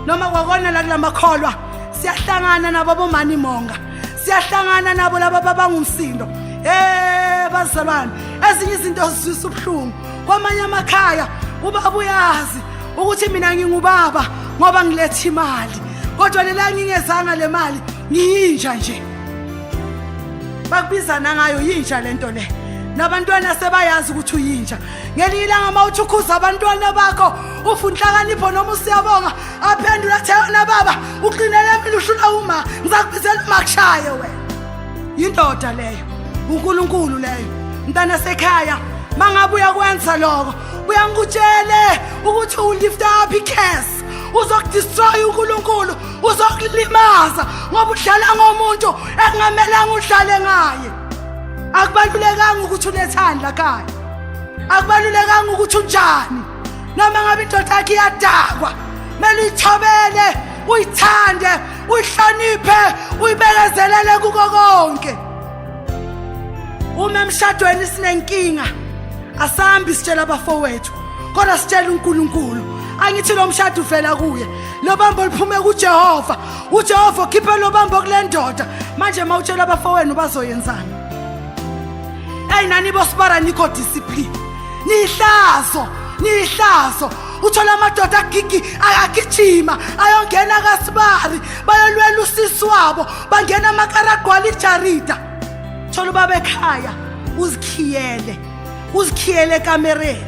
noma kwakona la kulamakholwa siyahlangana nabo bomani monga siyahlangana nabo laba babangumsindo. Bazalwane ezinye izinto zizwisa ubuhlungu kwamanye amakhaya ubaba uyazi ukuthi mina ngingubaba ngoba ngilethe imali kodwa lela ngingezanga le mali ngiyinja nje bakubizana ngayo yinja lento le nabantwana sebayazi ukuthi uyinja. Ngelinye ilanga mawuthi ukhuza abantwana bakho ufunhlakanipho noma usiyabonga aphendula athi yona baba uqinele mina uhlula uma ngizakubizela makushaye wena. Yindoda leyo uNkulunkulu leyo mntana sekhaya mangabuya kwenza lokho buya ngikutshele ukuthi ulift up icase uzokudestroy uNkulunkulu uzokulimaza ngoba udlala ngomuntu ekungamelanga udlale ngaye. Akubalulekanga ukuthi unethanda ekhaya akubalulekanga ukuthi unjani noma ngabe indoda yakhe iyadakwa mele uyithobele uyithande uyihloniphe uyibekezelele kuko konke. Uma emshadweni sinenkinga asambi sitshela abafowethu kodwa sitshela uNkulunkulu. Angithi lo mshado uvela kuye lo bambo liphume kuJehova uJehova khiphe lo bambo kule ndoda. Manje mawutshela abafowenu bazoyenzana. Nani bosibara nikho discipline nihlazo uthola amadoda agigi ayagijima ayongena kaSibari bayolwela usisi wabo bangena amakaragwala ijarida. Thola ubaba ekhaya uzikhiyele uzikhiyele ekamereni.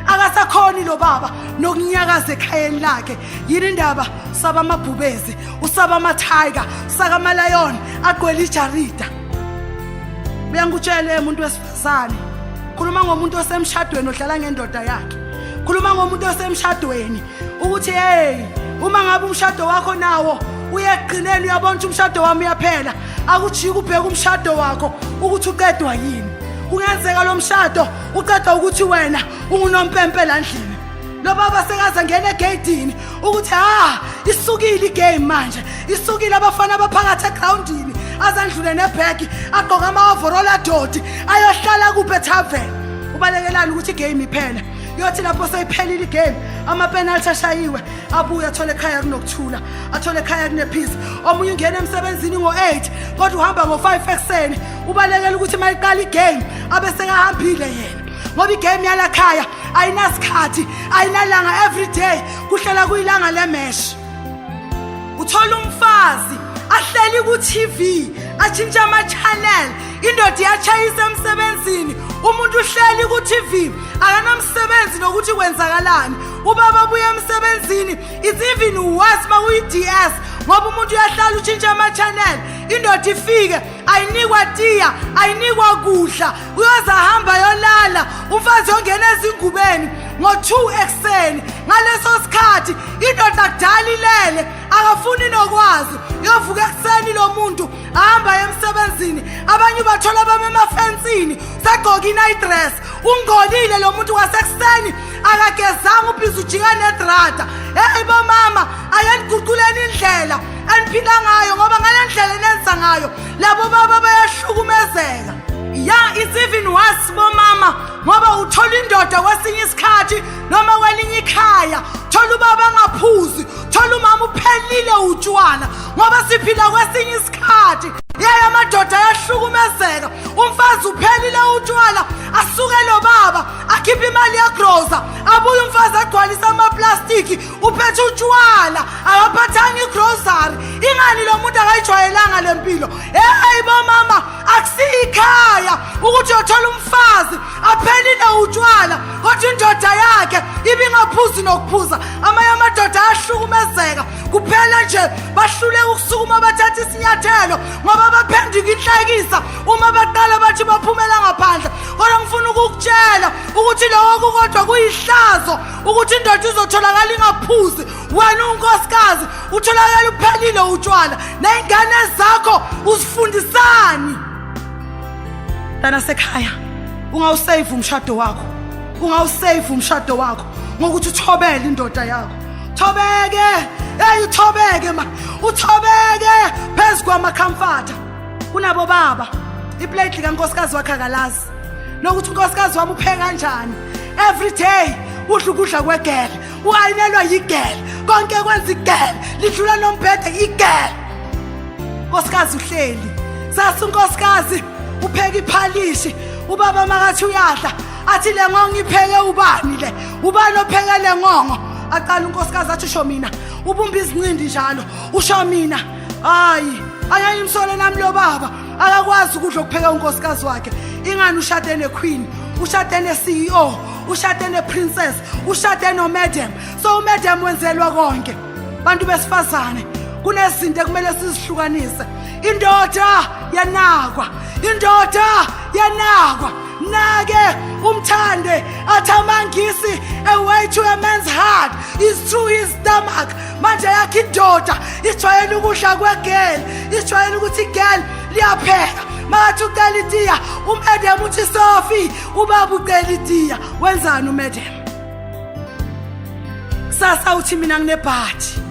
Akasakhoni lo baba nokunyakaza ekhayeni lakhe. Yini indaba saba amabhubezi, usaba ama-tiger, saka ama-lion agcwele ijarida. Uyangutshele umuntu wesifazane, khuluma ngomuntu osemshadweni odlala ngendoda yakhe. Khuluma ngomuntu osemshadweni ukuthi hey, uma ngabe umshado wakho nawo uyeqinela uyabona ukuthi umshado wami uyaphela, akujiki ubheka umshado wakho ukuthi uqedwa yini. Kungenzeka lo mshado uqedwa ukuthi wena ungunompempe landlini. Lo baba sekaza ngene egedini ukuthi isukile igame manje, isukile abafana abaphakathi egroundini azandlule nebhegi agqoka ama-overall adodi ayohlala kuphe tavern. Ubalekelani ukuthi igame iphela? Yothi lapho seyiphelile igame, ama-penalty ashayiwe, abuye athole ekhaya kunokuthula, athole ekhaya kunepeace. Omunye ungena emsebenzini ngo-8 kodwa uhamba ngo-5 ekuseni. Ubalekela ukuthi mayiqala igame abe sekahambile yena, ngoba igame yalakhaya ayinasikhathi, ayinalanga, everyday kuhlala kuyilanga lemesh. Uthola umfazi ahleli ku-TV atshintsha ama-channel, indoda iyatshayisa emsebenzini, umuntu uhleli ku-TV akanamsebenzi nokuthi kwenzakalani. Ubaba buye emsebenzini, it's even worse makuyi-DS ngoba umuntu uyahlala utshintsha ama-channel. Indoda ifike ayinikwa tiya, ayinikwa kudla, uyoza hamba yolala. Umfazi yongena ezingubeni ngo-2 ekuseni. Ngaleso sikhathi indoda kudala ilele, akafuni nokwazi. Yovuka ekuseni lo muntu ahamba emsebenzini, abanye bathola bame emafensini segqoka i-night dress. Ungolile lo muntu kwasekuseni, akagezanga ubhizi ujika nedrada. Hey bomama, ayaniguquleni indlela eniphila ngayo, ngoba ngale ndlela enenza ngayo labo baba bayahlukumezeka. It's even worse bomama, ngoba uthola indoda kwesinye isikhathi noma kwelinye ikhaya, thola ubaba angaphuzi, thola umama uphelile utshwala, ngoba siphila kwesinye isikhathi amadoda ayahlukumezeka. Umfazi uphelile utshwala, asuke lo baba akhipha imali yagroza, abuye umfazi agcwalisa amaplastiki uphethe utshwala, akaphathanga igrosari. Ingani lo muntu akayijwayelanga lempilo? Hey bomama, akusiyikhaya ukuthi uyothola umfazi aphelile utshwala kodwa indoda yakhe ibingaphuzi nokuphuza. Amanye amadoda ayahlukumezeka kuphela nje bahluleka ukusukuma bathatha isinyathelo ngoba baphenduka inhlekisa uma baqala bathi baphumela ngaphandle. Kodwa ngifuna ukukutshela ukuthi lokho kukodwa kuyihlazo ukuthi indoda izotholakala ingaphuzi, wena unkosikazi utholakala uphelile utshwala, nezingane zakho uzifundisani. Dana sekhaya, ungawusave umshado wakho, ungawusave umshado wakho ngokuthi uthobele indoda yakho. Thobeke, uthobeke ma, uthobeke phezu kwamakhamfata. Kunabo baba iplate likankosikazi wakhe akalazi nokuthi unkosikazi wami upheka kanjani. Every day udla ukudla kwegele, uayinelwa yigele, konke kwenza igele, lidlula nombhede igele. Nkosikazi uhleli, sasi unkosikazi upheka iphalishi, ubaba makathi uyadla athi le ngongo ipheke ubani le, ubani opheke le ngongo? Aqala unkosikazi athi usho mina, ubumba izincindi njalo usho mina. Hayi, ayayimsole nami lo baba akakwazi ukudla ukupheka unkosikazi wakhe. Ingani ushade nequeen, ushade ne-CEO, ushade ne-princess, ushade no-madam. So umadam wenzelwa konke. Bantu besifazane kunezinto ekumele sizihlukanise. Indoda yanakwa, indoda yanakwa. Nake umthande athamangisi, a way to a man's heart is through his stomach. Manje yakhe indoda ijwayele ukudla kwegele, ijwayele ukuthi igele liyapheka. Manje uqala itiya, umadam uthi Sophie, ubaba uqala itiya. Wenzani umadam? Sasa uthi mina nginebhathi.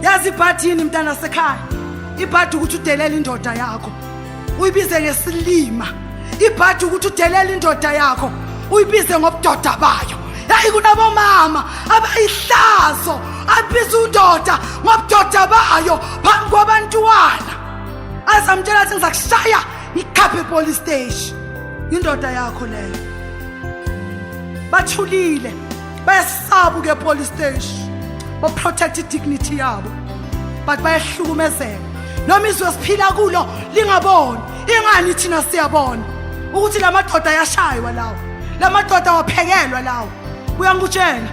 Yazi ibhathi yini mntana sekhaya? Ibhathi ukuthi udelela indoda yakho, uyibize ngesilima. Ibhathi ukuthi udelela indoda yakho, uyibize ngobudoda bayo. Hayi kunabo mama abayihlazo abiza undoda ngobudoda bayo phambi kwabantwana. Azamtshela ukuthi ngizakushaya ngikhaphe police station. Indoda yakho leyo. Bathulile, bayasaba ke police station, bo protect dignity yabo, but bayahlukumezeka. Noma izwe siphila kulo lingaboni. Ingani thina siyabona ukuthi la madoda ayashaywa lawo, lamadoda waphekelwa lawo. Uyangutshela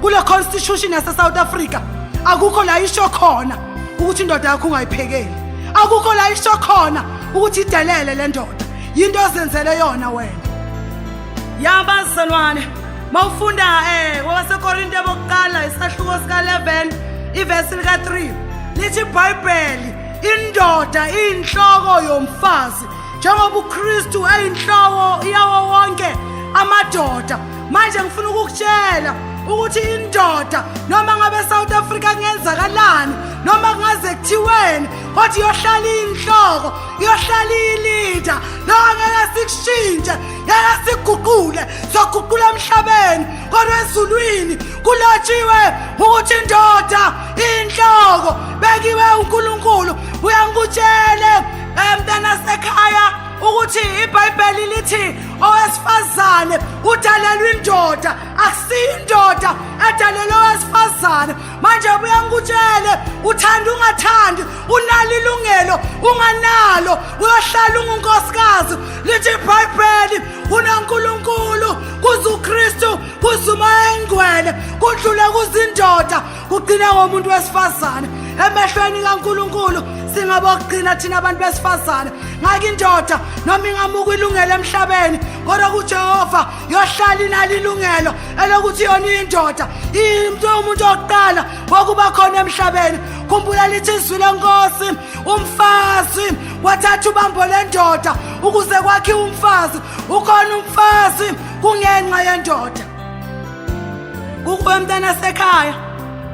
kule constitution yase South Africa akukho la isho khona ukuthi indoda yakho ungayiphekeli. Akukho la isho khona ukuthi idelele le ndoda. Yinto ozenzele yona wena. Yabazalwane mawufunda kwabaseKorinte bokuqala isahluko sika 11 ivesi lika 3 lithi iBhayibheli indoda inhloko yomfazi njengoba uKristu eyinhloko yawo wonke amadoda. Manje ngifuna ukukutshela ukuthi indoda noma ngabe South Africa kungenzakalani noma kungaze kuthiweni kodwa iyohlala inhloko, iyohlala ileader. Lo ngeke sikushintshe, ngeke siguqule, soguqula emhlabeni kodwa ezulwini kulotshiwe ukuthi indoda inhloko bekiwe uNkulunkulu. Uyangutshele mntana sekhaya ukuthi iBhayibheli lithi owesifazane udalelwe indoda, akusiyindoda edalelwe owesifazane. Manje uyangutshele uthanda ungathandi, unalo ilungelo unganalo, uyohlala ungunkosikazi. Lithi iBhayibheli uNkulunkulu kuzuKristu kuzumoya engcwele kudlule kuzindoda kugcina ngomuntu wesifazane. Emehlweni kaNkulunkulu singabogcina thina abantu besifazane. Ngake indoda noma ingamuka ilungelo emhlabeni kodwa kuJehova yohlala inalo ilungelo elokuthi yona indoda umuntu oqala wokuba khona emhlabeni. Khumbula lithi izwi lenkosi umfazi wathatha ubambo lendoda ukuze kwakhe umfazi. Ukhona umfazi kungenxa yendoda. Kukuwe mntana sekhaya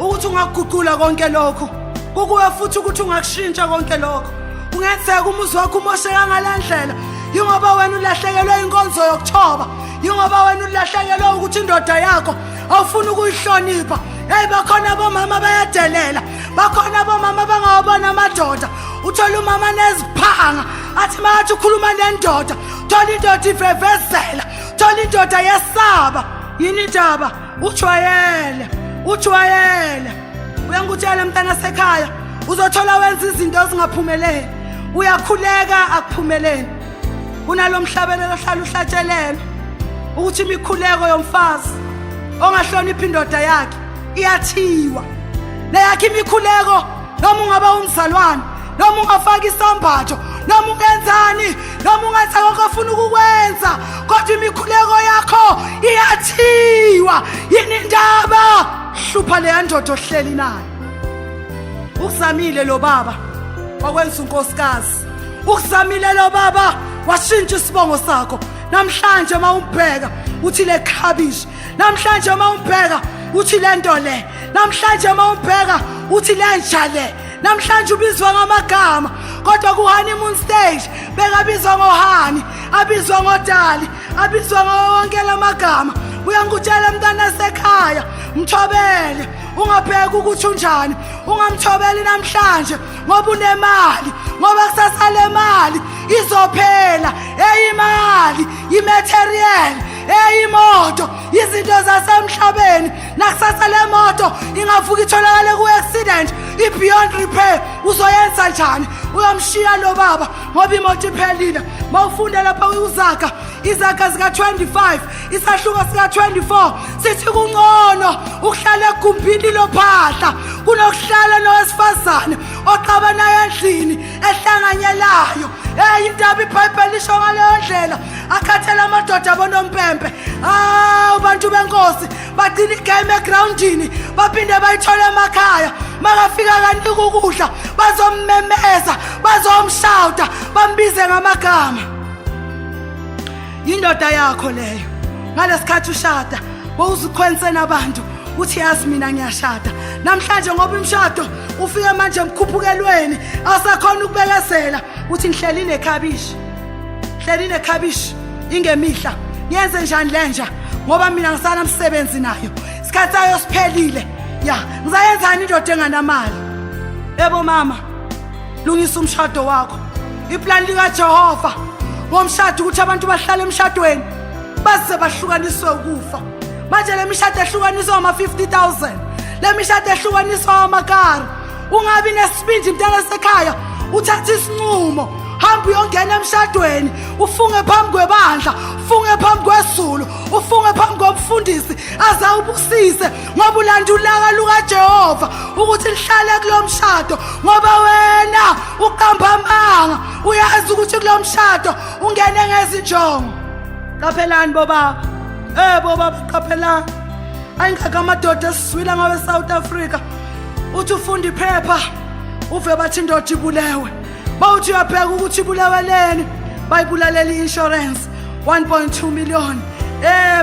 ukuthi ungaguqula konke lokho. Kukuwe futhi ukuthi ungakushintsha konke lokho. Kungenzeka umuzi wakho umosheka ngalandlela yingoba wena ulahlekelwe inkonzo yokuthoba, yingoba wena ulahlekelwe ukuthi indoda yakho awufuna ukuyihlonipha. Hey, bakhona abomama bayadelela, bakhona abomama bangawabona amadoda. Uthola umama neziphanga athi mathi ukhuluma nendoda, uthola indoda ivevezela, uthola indoda yesaba. Yini indaba? Ujwayele, ujwayele. Uyangutshela mntana sekhaya uzothola wenza izinto ezingaphumeleli, uyakhuleka akuphumeleli. Kunalomhlabelelo ohlala uhlatshelelwa ukuthi imikhuleko yomfazi ongahlonipha indoda yakhe iyathiwa. Neyakhe imikhuleko noma ungaba umzalwane, noma ungafaka isambatho, noma ungenzani, noma ungenza konke ofuna ukukwenza kodwa imikhuleko yakho iyathiwa. Yini indaba? Hlupha le ndoda ohleli nayo. Ukuzamile lo baba wakwenza unkosikazi, ukuzamile lo baba washintsha isibongo sakho. Namhlanje mawumbheka uthi le khabishi, namhlanje mawumbheka uthi le nto le, namhlanje mawumbheka uthi le njale. Namhlanje ubizwa ngamagama kodwa ku honeymoon stage bekabizwa ngoHani, abizwa ngoDali, abizwa wonke lamagama. Uyangutshela mntana sekhaya mthobele, ungabheka ukuthi unjani, ungamthobeli namhlanje ngoba unemali, ngoba kusasa le mali izophela. Eyimali, imaterial, eyimoto, izinto zasemhlabeni. Nakusasa le moto ingavuka itholakale ku-accident i-beyond repair, uzoyenza njani? Uyamshiya lo baba ngoba imoto iphelile. Mawufunda lapha uZaga, iZaga zika 25 isahluko sika 24 sithi kungcono ukuhlala egumbini lophahla kunokuhlala nowesifazane oqabanayo endlini ehlanganyelayo. Indaba iBhayibheli isho ngaleyo ndlela. Akhathela amadoda abonompempe, abantu benkosi bagcina igame egroundini baphinde bayithole emakhaya. Makafika kanika ukudla bazommemeza, bazomshawuta, bambize ngamagama. Indoda yakho leyo ngalesikhathi ushada wawuzikhwense nabantu uthi yazi mina ngiyashada. Namhlanje ngoba imshado ufike manje emkhuphukelweni asakhona ukubekezela uthi ngihleli nekhabishi, hleli nekhabishi ingemihla. Yenze njani lenja ngoba mina ngisana umsebenzi nayo, isikhathi sayo siphelile. Ya ngizayenzani indoda enganamali? Yebo mama, lungisa umshado wakho. Iplan likaJehova ngomshado ukuthi abantu bahlale emshadweni baze bahlukaniswe ukufa. Manje le mishado ehlukaniswa ama-50,000, le mishado ehlukaniswa amakari. Ungabi nesibindi mntana sekhaya uthatha isinqumo hamba uyongena emshadweni ufunge phambi kwebandla, ufunge phambi kwesizulu, ufunge phambi komfundisi azawubusise ngoba ulanda ulaka lukaJehova ukuthi lihlale kulo mshado ngoba wena uqamba amanga uyazi ukuthi kulo mshado ungene ngezinjongo. Qaphelani bobaba, bobaba qaphelani. Ayingaka amadoda esizwile ngawe South Africa uthi ufunda iphepha uve bathi indoda ibulewe, bawuthi uyabheka ukuthi ibuleweleni bayibulalela i-insurance 1.2 million.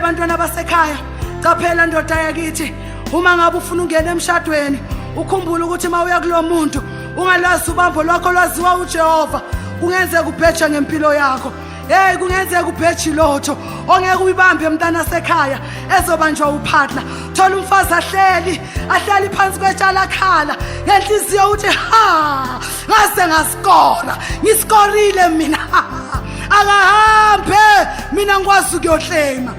Bantwana basekhaya qaphela ndoda yakithi, uma ngabe ufuna ungena emshadweni ukhumbule ukuthi mawuya kulo muntu ungalazi ubambo lwakho lwaziwa uJehova, kungenzeka ubheja ngempilo yakho. Kungenzeka ubheji lotho ongeke uyibambe mntana sekhaya ezobanjwa upartner. Thola umfazi ahlali phansi kwetshala khala ngenhliziyo uthi ha ngase ngaskora, ngisikorile mina akahambe mina ngikwazi ukuyohlema.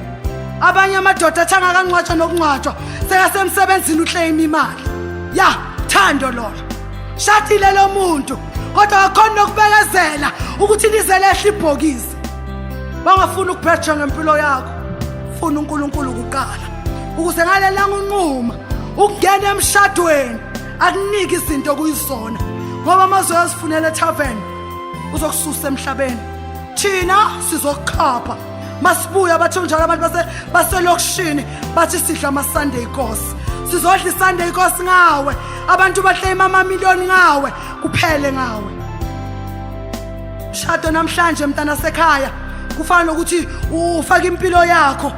Abanye amadoda athanga kancwatshwa nokungcwatshwa sekasemsebenzini uhlema imali. Thando lolo shatile lo muntu kodwa akhona nokubekezela ukuthi lize lehle ibhokisi. Bangafuna ukubheja ngempilo yakho, funa uNkulunkulu kuqala ukuze ngalelanga unquma ukungena emshadweni akunike izinto kuyizona ngoba amazwe asifunele ethaveni uzokususa emhlabeni. Thina sizokukhapha masibuya bathi njalo abantu baselokishini bathi sidla ama-Sunday course, sizodla i-Sunday course ngawe, abantu bahlema amamiliyoni ngawe, kuphele ngawe. Mshado namhlanje mntana sekhaya kufanele ukuthi ufake impilo yakho,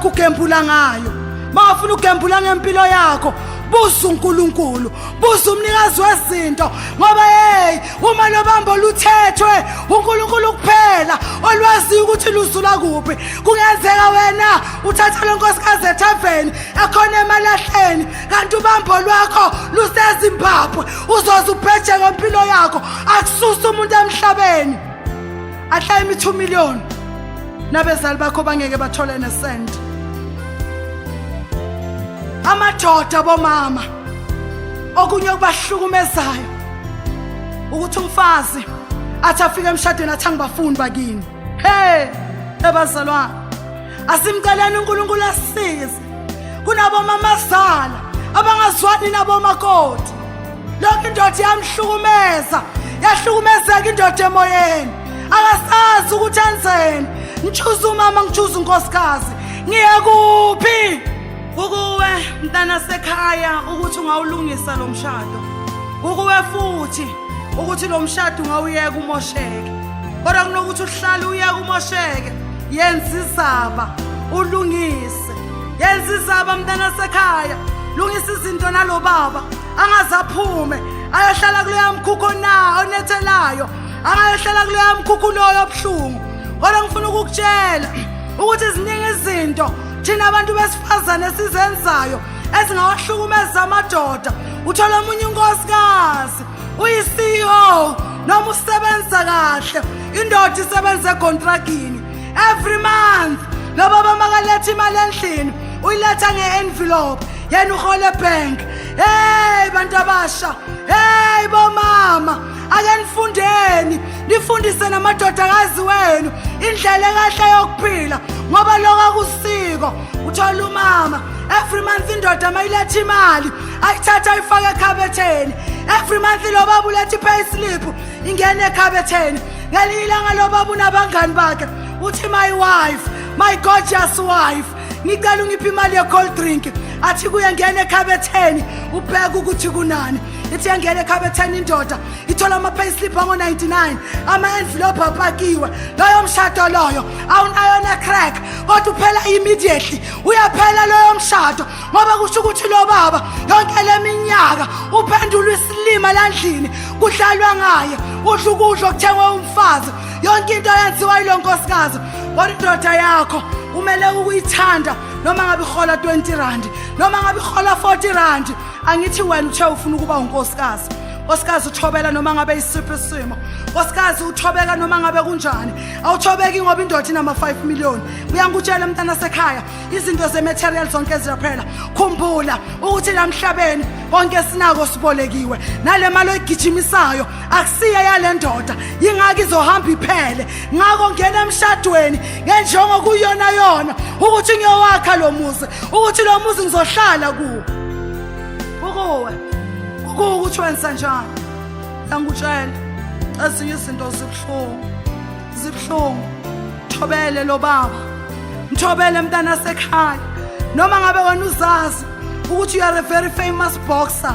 ugembula ngayo. Mawufuna ugembula ngempilo yakho buza uNkulunkulu, buza umnikazi wezinto ngoba uma lo bambo luthethwe uNkulunkulu kuphela olwazi ukuthi luzula kuphi. Kungenzeka wena uthatha lo nkosikazi ethaveni ekhona emalahleni kanti ubambo lwakho luseZimbabwe, uzoze ubheje ngempilo yakho akususa umuntu emhlabeni. Ahlala 2 million nabezali bakho bangeke bathole nesent. Amadoda bomama okunye kubahlukumezayo ukuthi umfazi athi afike emshadweni athi angibafundi bakini. Ebazalwane asimceleni uNkulunkulu asisize. Kunabomamazala abangazwani nabomakoti. Lokho indoda yamhlukumeza, yahlukumezeka indoda emoyeni, akasazi ukuthi enzeni. Ngichuza umama, ngichuza unkosikazi, ngiye kuphi? Kukuwe mntana sekhaya ukuthi ungawulungisa lo mshado, kukuwe futhi ukuthi lo mshado ungawuyeka umosheke. Kodwa kunokuthi uhlale uyeka umosheke, yenza izaba ulungise. Yenza izaba mntana sekhaya, lungisa izinto nalo baba angazaphume ayohlala kuleya mkhukho na onethelayo, angayohlala kuleya mkhukhu loyo obuhlungu. Kodwa ngifuna ukukutshela ukuthi ziningi izinto thina abantu besifazane esizenzayo ezingawahlukumeza amadoda. Uthola omunye unkosikazi uyi-CEO noma usebenza kahle, indoda isebenza ekontragini every month. Lo baba makaletha imali endlini uyiletha nge-envelope, yena uhola ebank. Bantu abasha, bomama, ake nifundeni, nifundise namadodakazi wenu indlela ekahle yokuphila ngoba lokho akusiko. Uthola umama every month indoda mayiletha imali ayithatha ayifake ekhabetheni. Every month lo baba uletha i-pay slip ingene ekhabetheni. Ngelinye ilanga lo baba unabangani bakhe uthi my wife, my gorgeous wife, ngicela ungiphe imali ye-cold drink. Athi kuye ngene ekhabetheni ubheka ukuthi kunani. Ithi yangena ekhabetheni indoda ithola ama-pay slip ango-99, ama-envelope apakiwe. Loyo mshado loyo awunayo ne-crack kodwa uphela immediately, uyaphela loyo mshado ngoba kusho ukuthi lo baba yonke le minyaka uphendula isilima landlini, kudlalwa ngaye, udla ukudla okuthengwe umfazi, yonke into yenziwa yilo nkosikazi. Kodwa indoda yakho umele ukuyithanda noma ngabe ihola 20 rand noma ngabe ihola 40 rand. Angithi wena uthe ufuna ukuba unkosikazi, Nkosikazi uthobela noma ngabe isiphi isimo. Nkosikazi uthobeka noma ngabe kunjani. Awuthobeki ngoba indoda inama 5 million. Uyangutshela mntana sekhaya izinto zematerial zonke ziyaphela. Khumbula ukuthi namhlabeni konke sinako sibolekiwe. Nale mali oyigijimisayo akusiye yale ndoda. Yingaki izohamba iphele. Ngako ngena emshadweni ngenjongo kuyona yona ukuthi ngiyowakha lo muzi. Ukuthi lo muzi ngizohlala kuwo. Ukuwe ukuthi wenza njani? Ngangutshela ezinye izinto zibuhlungu. Thobele lo baba, mthobele mntana sekhaya. Noma ngabe wena uzazi ukuthi you are a very famous boxer,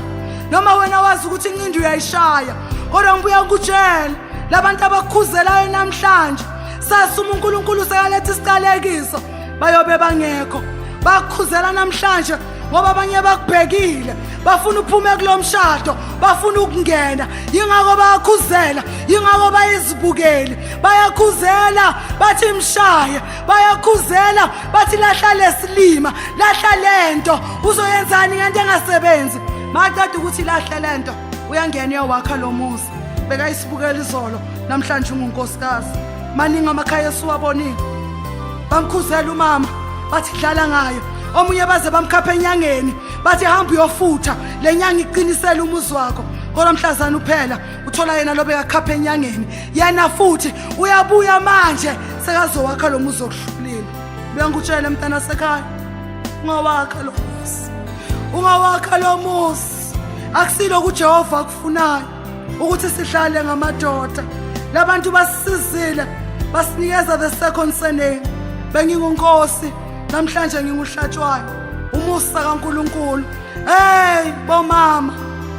noma wena wazi ukuthi incindi uyayishaya, kodwa ngibuya ngikutshela labantu abakhuzelayo namhlanje sasuma uNkulunkulu sekaletha isiqalekiso bayobe bangekho. Bakhuzela namhlanje ngoba abanye bakubhekile bafuna uphume kulomshado, bafuna ukungena. Yingakho bayakhuzela, yingakho bayizibukeli, bayakhuzela bathi mshaye, bayakhuzela bathi lahla lesilima, lahla lento uzoyenzani ngento engasebenzi. Maqeda ukuthi lahla lento uyangena uyawakha lo muzi. Beka isibukeli izolo namhlanje ungunkosikazi. Maningi amakhaya esiwabonile bamkhuzela umama bathi dlala ngayo. Omunye baze bamkhapha enyangeni bathi hamba uyofutha lenyanga iqinisela umuzi wakho. Kodwa mhlazana uphela uthola yena lobe yakhapha enyangeni, yena futhi uyabuya manje sekazowakha lo muzi okuhlulile. Uyangutshela mntana sekhaya ungawakha lo muzi, ungawakha lo muzi. Akusilo kuJehova akufunayo ukuthi sihlale ngamadoda. Labantu basisizile basinikeza the second surname. Bengingunkosi namhlanje nginguhlatshwayo umusa kaNkulunkulu. Hey bomama,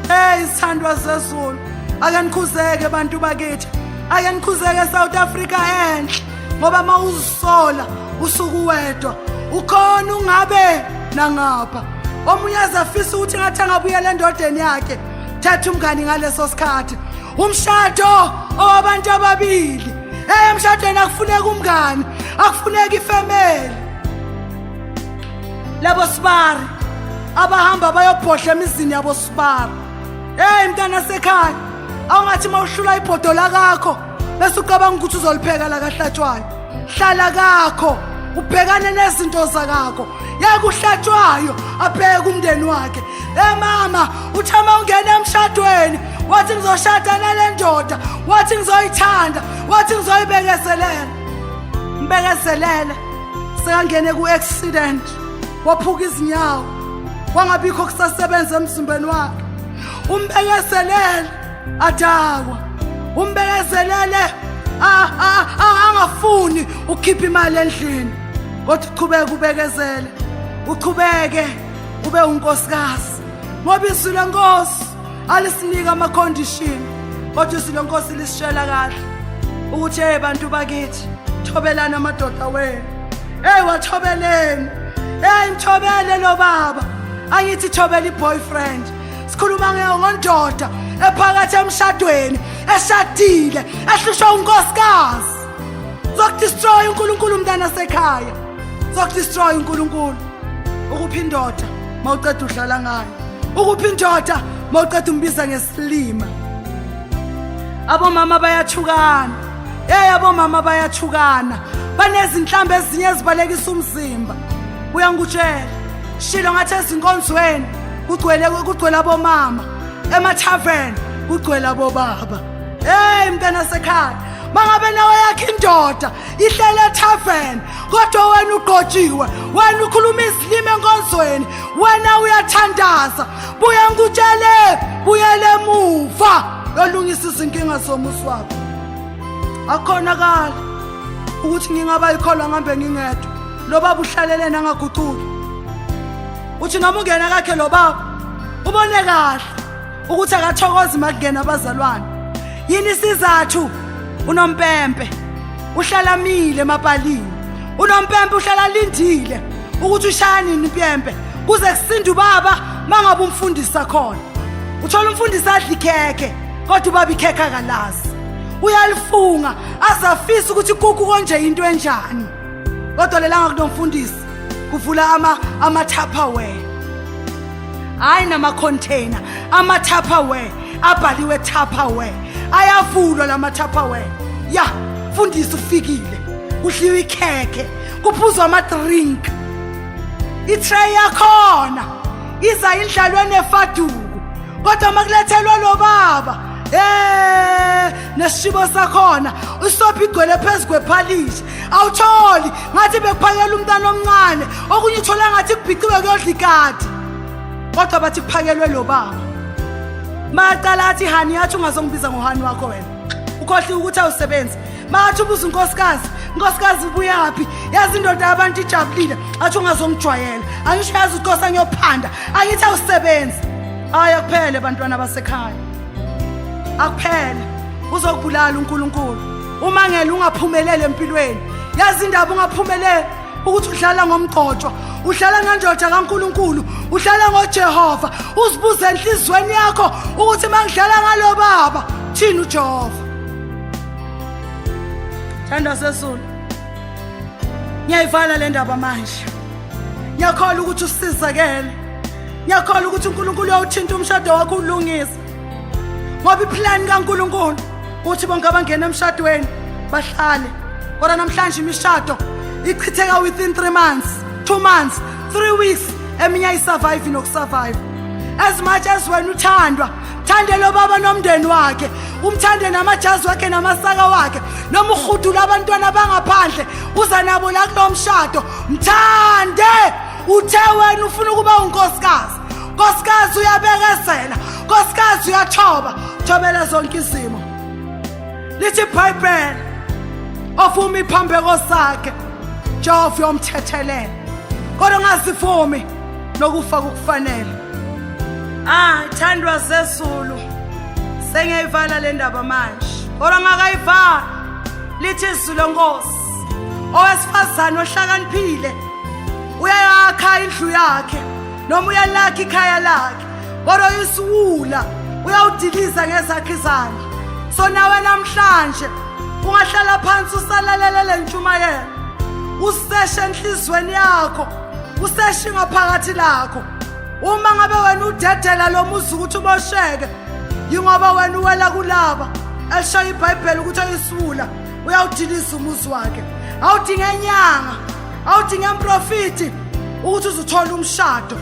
hey isithandwa zezulu, ake nikhuzeke bantu bakithi, ake nikhuzeke South Africa enhle, ngoba mawuzisola usuku wedwa ukhona ungabe nangapha. Omunye azafisa ukuthi ngathi angabuyela endodeni yakhe, thatha umngani ngaleso sikhathi. Umshado owabantu ababili. Emshadweni akufuneka umngani, akufuneka ifamily. Labo sibari abahamba bayobhodla emizini yabo sibari. Hey mntana sekhaya, awungathi mawuhlula ibhodo lakho bese ucabanga ukuthi uzolipheka la kahlatshwayo. Hlala kakho ubhekane nezinto zakho. Yeke uhlatshwayo abheke umndeni wakhe. Mama uthama ungena emshadweni wathi ngizoshada nale ndoda, wathi ngizoyithanda, wathi ngizoyibekezelela. Mbekezelele sekangene ku-accident waphuka izinyawo, kwangabikho kusasebenza emzimbeni wakhe. Umbekezelele adakwa, umbekezelele angafuni ukhipha imali endlini, kodwa uqhubeke ubekezele, uqhubeke ube unkosikazi. Ngoba izwi lenkosi alisinika ama-condition, kodwa izwi lenkosi lisishela kahle ukuthi hey bantu bakithi thobelana amadoda wenu. Hey wathobeleni, hey mthobele lo baba, angithi thobela i-boyfriend. Sikhuluma ngondoda ephakathi emshadweni, eshadile, ehlushwa unkosikazi. Zokudestroy uNkulunkulu mntana sekhaya, zokudestroy uNkulunkulu. Ukuphi indoda mawuqeda udlala ngayo, ukuphi indoda mawuqeda umbiza ngesilima. Abomama bayathukana, hey abomama bayathukana, banezinhlambe ezinye ezibalekisa umzimba. Uyangutshela shilo ngathi ezinkonzweni kugcwele abomama, ema-tavern kugcwele abobaba. Hey mntana sekhaya, mangabe nawe yakhe indoda ihlele e-tavern kodwa wena uqotshiwe, wena ukhuluma izilimi enkonzweni, wena uyathandaza, buya ngutshele buyele emuva yolungisa izinkinga zomuzi wakho. Akhonakala ukuthi ngingaba yikholwa ngambe ngingedwa, lo baba uhlalele nangaguquki. Uthi noma ungena kakhe lo baba ubone kahle ukuthi akathokozi makungena abazalwane. Yini isizathu? Unompempe uhlala mile emapalini, unompempe uhlala lindile ukuthi ushaya nini impempe kuze kusinde ubaba mangabe umfundisa khona. Uthola umfundisi adla ikhekhe kodwa ubaba ikhekhe akalazi, uyalifunga azafisa ukuthi kuku konje into enjani, kodwa lelanga kunomfundisi kuvula ama-tupperware, hayi nama-container, ama-tupperware. abhaliwe Tupperware. Ayavulwa lama Tupperware. Ya, fundisa ufikile. Kudliwa ikhekhe, kuphuzwa ama drink. I-tray yakhona iza indlalweni efaduku. Kodwa makulethelwa lo baba, nesishibo sakhona usopha igcwele phezu kwephalishi. Awutholi ngathi bekuphakela umntana omncane, okunye uthola ngathi kubhiciwe kuyodla ikati. Kodwa bathi kuphakelwe lo baba. Maqala athi hani yathi ungazongibiza ngohani wakho wena. Ukhohli ukuthi awusebenzi. Mathi ubuza unkosikazi, unkosikazi ubuyaphi? Yazi indoda yabantu ijabulile, athi ungazongijwayela. Angisho yazi uqosa ngiyophanda, angithi awusebenzi. Aya kuphele bantwana basekhaya. Akuphele uzokubulala uNkulunkulu uma ngeke ungaphumelele empilweni. Yazi indaba ungaphumelele ukuthi udlala ngomgqotshwa, udlala ngenjoja kaNkulunkulu, udlala ngoJehova. Uzibuze enhlizweni yakho ukuthi mangidlala ngalo baba thina uJehova. Thanda sesulu, ngiyayivala le ndaba manje. Ngiyakholwa ukuthi usizakele. Ngiyakholwa ukuthi uNkulunkulu uyawuthinta umshado wakho ulungise. Ngoba iplan kaNkulunkulu uthi bonke abangena emshadweni bahlale. Kodwa namhlanje imishado ichitheka within 3 months, 2 months, 3 weeks. Eminya isurvive nokusurvive. As much as wena uthandwa, thande lo baba nomndeni wakhe, umthande namajazi wakhe namasaka wakhe, noma uhudula abantwana bangaphandle uza nabo la kulo mshado. Mthande, uthe wena ufuna ukuba unkosikazi. Nkosikazi uyabekezela, nkosikazi uyathoba, thobela zonke izimo. Lithi iBhayibheli ofuma iphambeko sakhe Jehova uyomthethelela. Kodwa ngasifumi nokufa kukufanele. Thandwa sesulu, sengiyivala le ndaba manje. Kodwa ngakayivala lithi izwi lenkosi, owesifazane ohlakaniphile uyayakha indlu yakhe noma uyalakha ikhaya lakhe, kodwa isiwula uyawudiliza ngezakhe izandla. So nawe namhlanje ungahlala phansi usalalele le ntshumayelo, useshe enhlizweni yakho, useshe ngaphakathi lakho. Uma ngabe wena udedela lo muzi ukuthi ubosheke, yingoba wena uwela kulaba elishaya iBhayibheli ukuthi ayisiwula uyawudilisa umuzi wakhe. Awudinga enyanga, awudinga emprofiti ukuthi uzuthola umshado.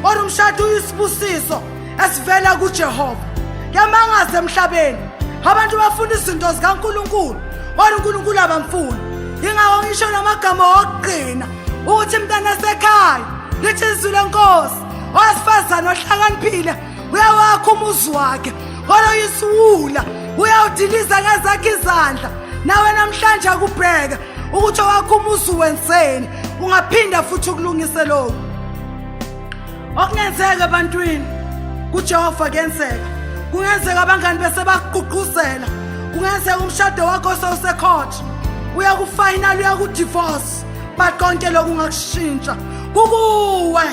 Kodwa umshado uyisibusiso esivela kuJehova. Kuyamangaza emhlabeni abantu bafuna izinto zikaNkulunkulu, kodwa uNkulunkulu abamfuni. Ingakho ngisho namagama okuqina ukuthi mntana esekhaya lithi izwi lenkosi, owesifazane ohlakaniphile uyawakha umuzi wakhe, kodwa uyisiwula uyawudiliza ngezakhe izandla. Nawe namhlanje akubheke ukuthi owakha umuzi wenzeni, ungaphinda futhi ukulungise lokho. Okungenzeka ebantwini kuJehova kuyenzeka. Kungenzeka abangani bese bakugqugquzela, kungenzeka umshado wakho sewusecourt, uyakufinal, uyakudivorce, but konke lokhu ungakushintsha. Kukuwe,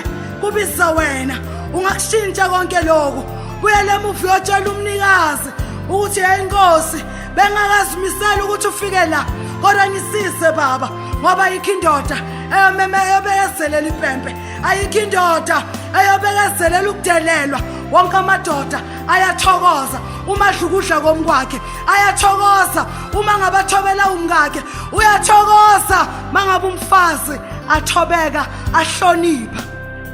kubiza wena, ungakushintsha konke lokhu. Kuyele muvi yotshela umnikazi ukuthi hey Nkosi, bengakazimisela ukuthi ufike la, kodwa ngisize baba, ngoba ayikho indoda eyobekezelela ipempe, ayikho indoda eyobekezelela ukudelelwa. Wonke amadoda ayathokoza uma adla ukudla komkwakhe, ayathokoza uma ngabathobela umkakhe, uyathokoza mangabe umfazi athobeka, ahlonipha.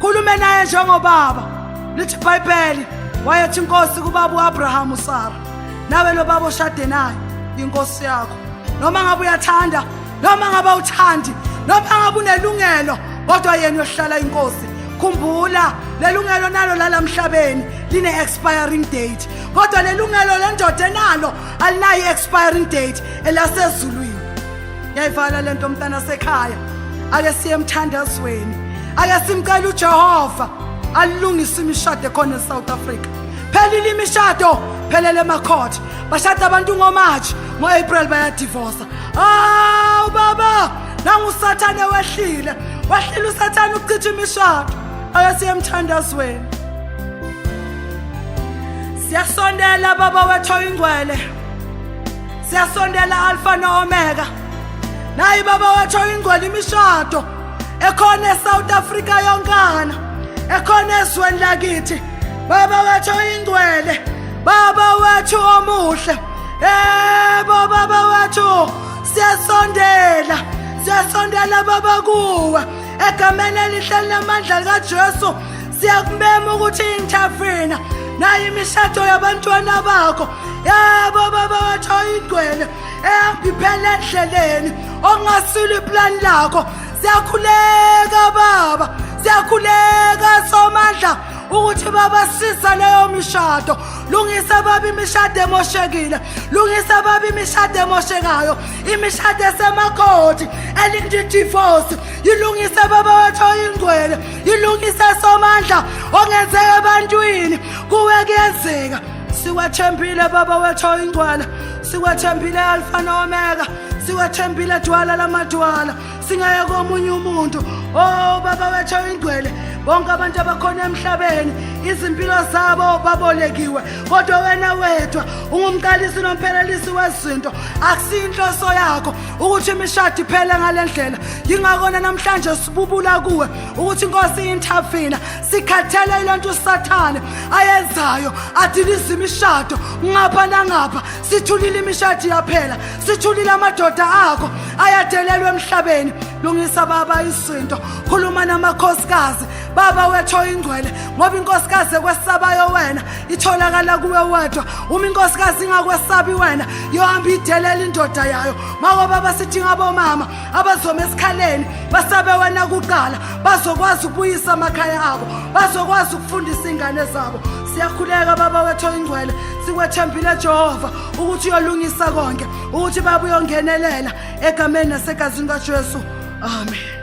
Khulume naye njengobaba. Lithi iBhayibheli wayethi inkosi kubaba uAbraham uSara, nawe lo baba oshade naye inkosi yakho. Noma ngabe uyathanda, noma ngabe awuthandi, noma ngabe unelungelo, kodwa yena uyohlala inkosi. Khumbula lelungelo nalo lalamhlabeni line expiring date, kodwa lelungelo lendoda enalo alinayo expiring date elasezulwini. Ngiyayivala lento mntana sekhaya, ake siye emthandazweni, ake simcela uJehova alungise imishado khona eSouth Africa. Phelile imishado, phelele emacourt, bashada abantu ngoMarch, ngoApril bayadivorce. Baba, nangu uSathane wehlile uSathane ukuchitha imishado. Ake siye emthandazweni. Siyasondela baba wethu oyingcwele, siyasondela Alpha noOmega. Nayi baba wethu oyingcwele, imishado ekhona eSouth Africa yonkana, ekhona ezweni lakithi. Baba wethu oyingcwele, Baba wethu omuhle, baba wethu siyasondela baba kuwe egameni elihle namandla kaJesu. Siyakumema ukuthi intervene nayo imishado yabantwana bakho. Yebo baba wethu oyingcwele eyangiphela endleleni ongasile iplan lakho. Siyakhuleka baba, siyakhuleka somandla ukuthi baba siza leyo mishado. Lungisa baba imishado emoshekile, lungisa baba imishado emoshekayo, imishado esemakhoti elindidivorce. Yilungise baba wethu oyingcwele, yilungise somandla ongenzeka ebantwini kuwe kuyenzeka. Siwathembile baba wethu oyingcwele, siwathembile Alpha no Omega, siwathembile dwala lamadwala, singaye komunye umuntu. Oh baba wethu oyingcwele, bonke abantu abakhona emhlabeni izimpilo zabo babolekiwe, kodwa wena wedwa ungumqalisi nomphelelisi wezinto. Akusinhloso yakho ukuthi imishado iphele ngalendlela. Yingakona namhlanje sibubula kuwe ukuthi inkosi intervene. Sikhathele ilonto uSathane ayenzayo adilisa imishado ngapha nangapha. Sithulile imishado yaphela, sithulile amadoda akho ayadelelwe emhlabeni. Lungisa baba izinto, khuluma namakhosikazi baba wethu oyingcwele, ngoba inkosikazi ekwesabayo wena itholakala kuwe wedwa. Uma inkosikazi ingakwesabi wena yohamba idelela indoda yayo. Mako baba sidinga abomama abazoma esikhaleni basabe wena kuqala, bazokwazi ukubuyisa amakhaya abo, bazokwazi ukufundisa ingane zabo. Siyakhuleka baba wethu oyingcwele, sikwethembile Jehova ukuthi uyolungisa konke, ukuthi baba uyongenelela egameni nasegazini kaJesu. Amen.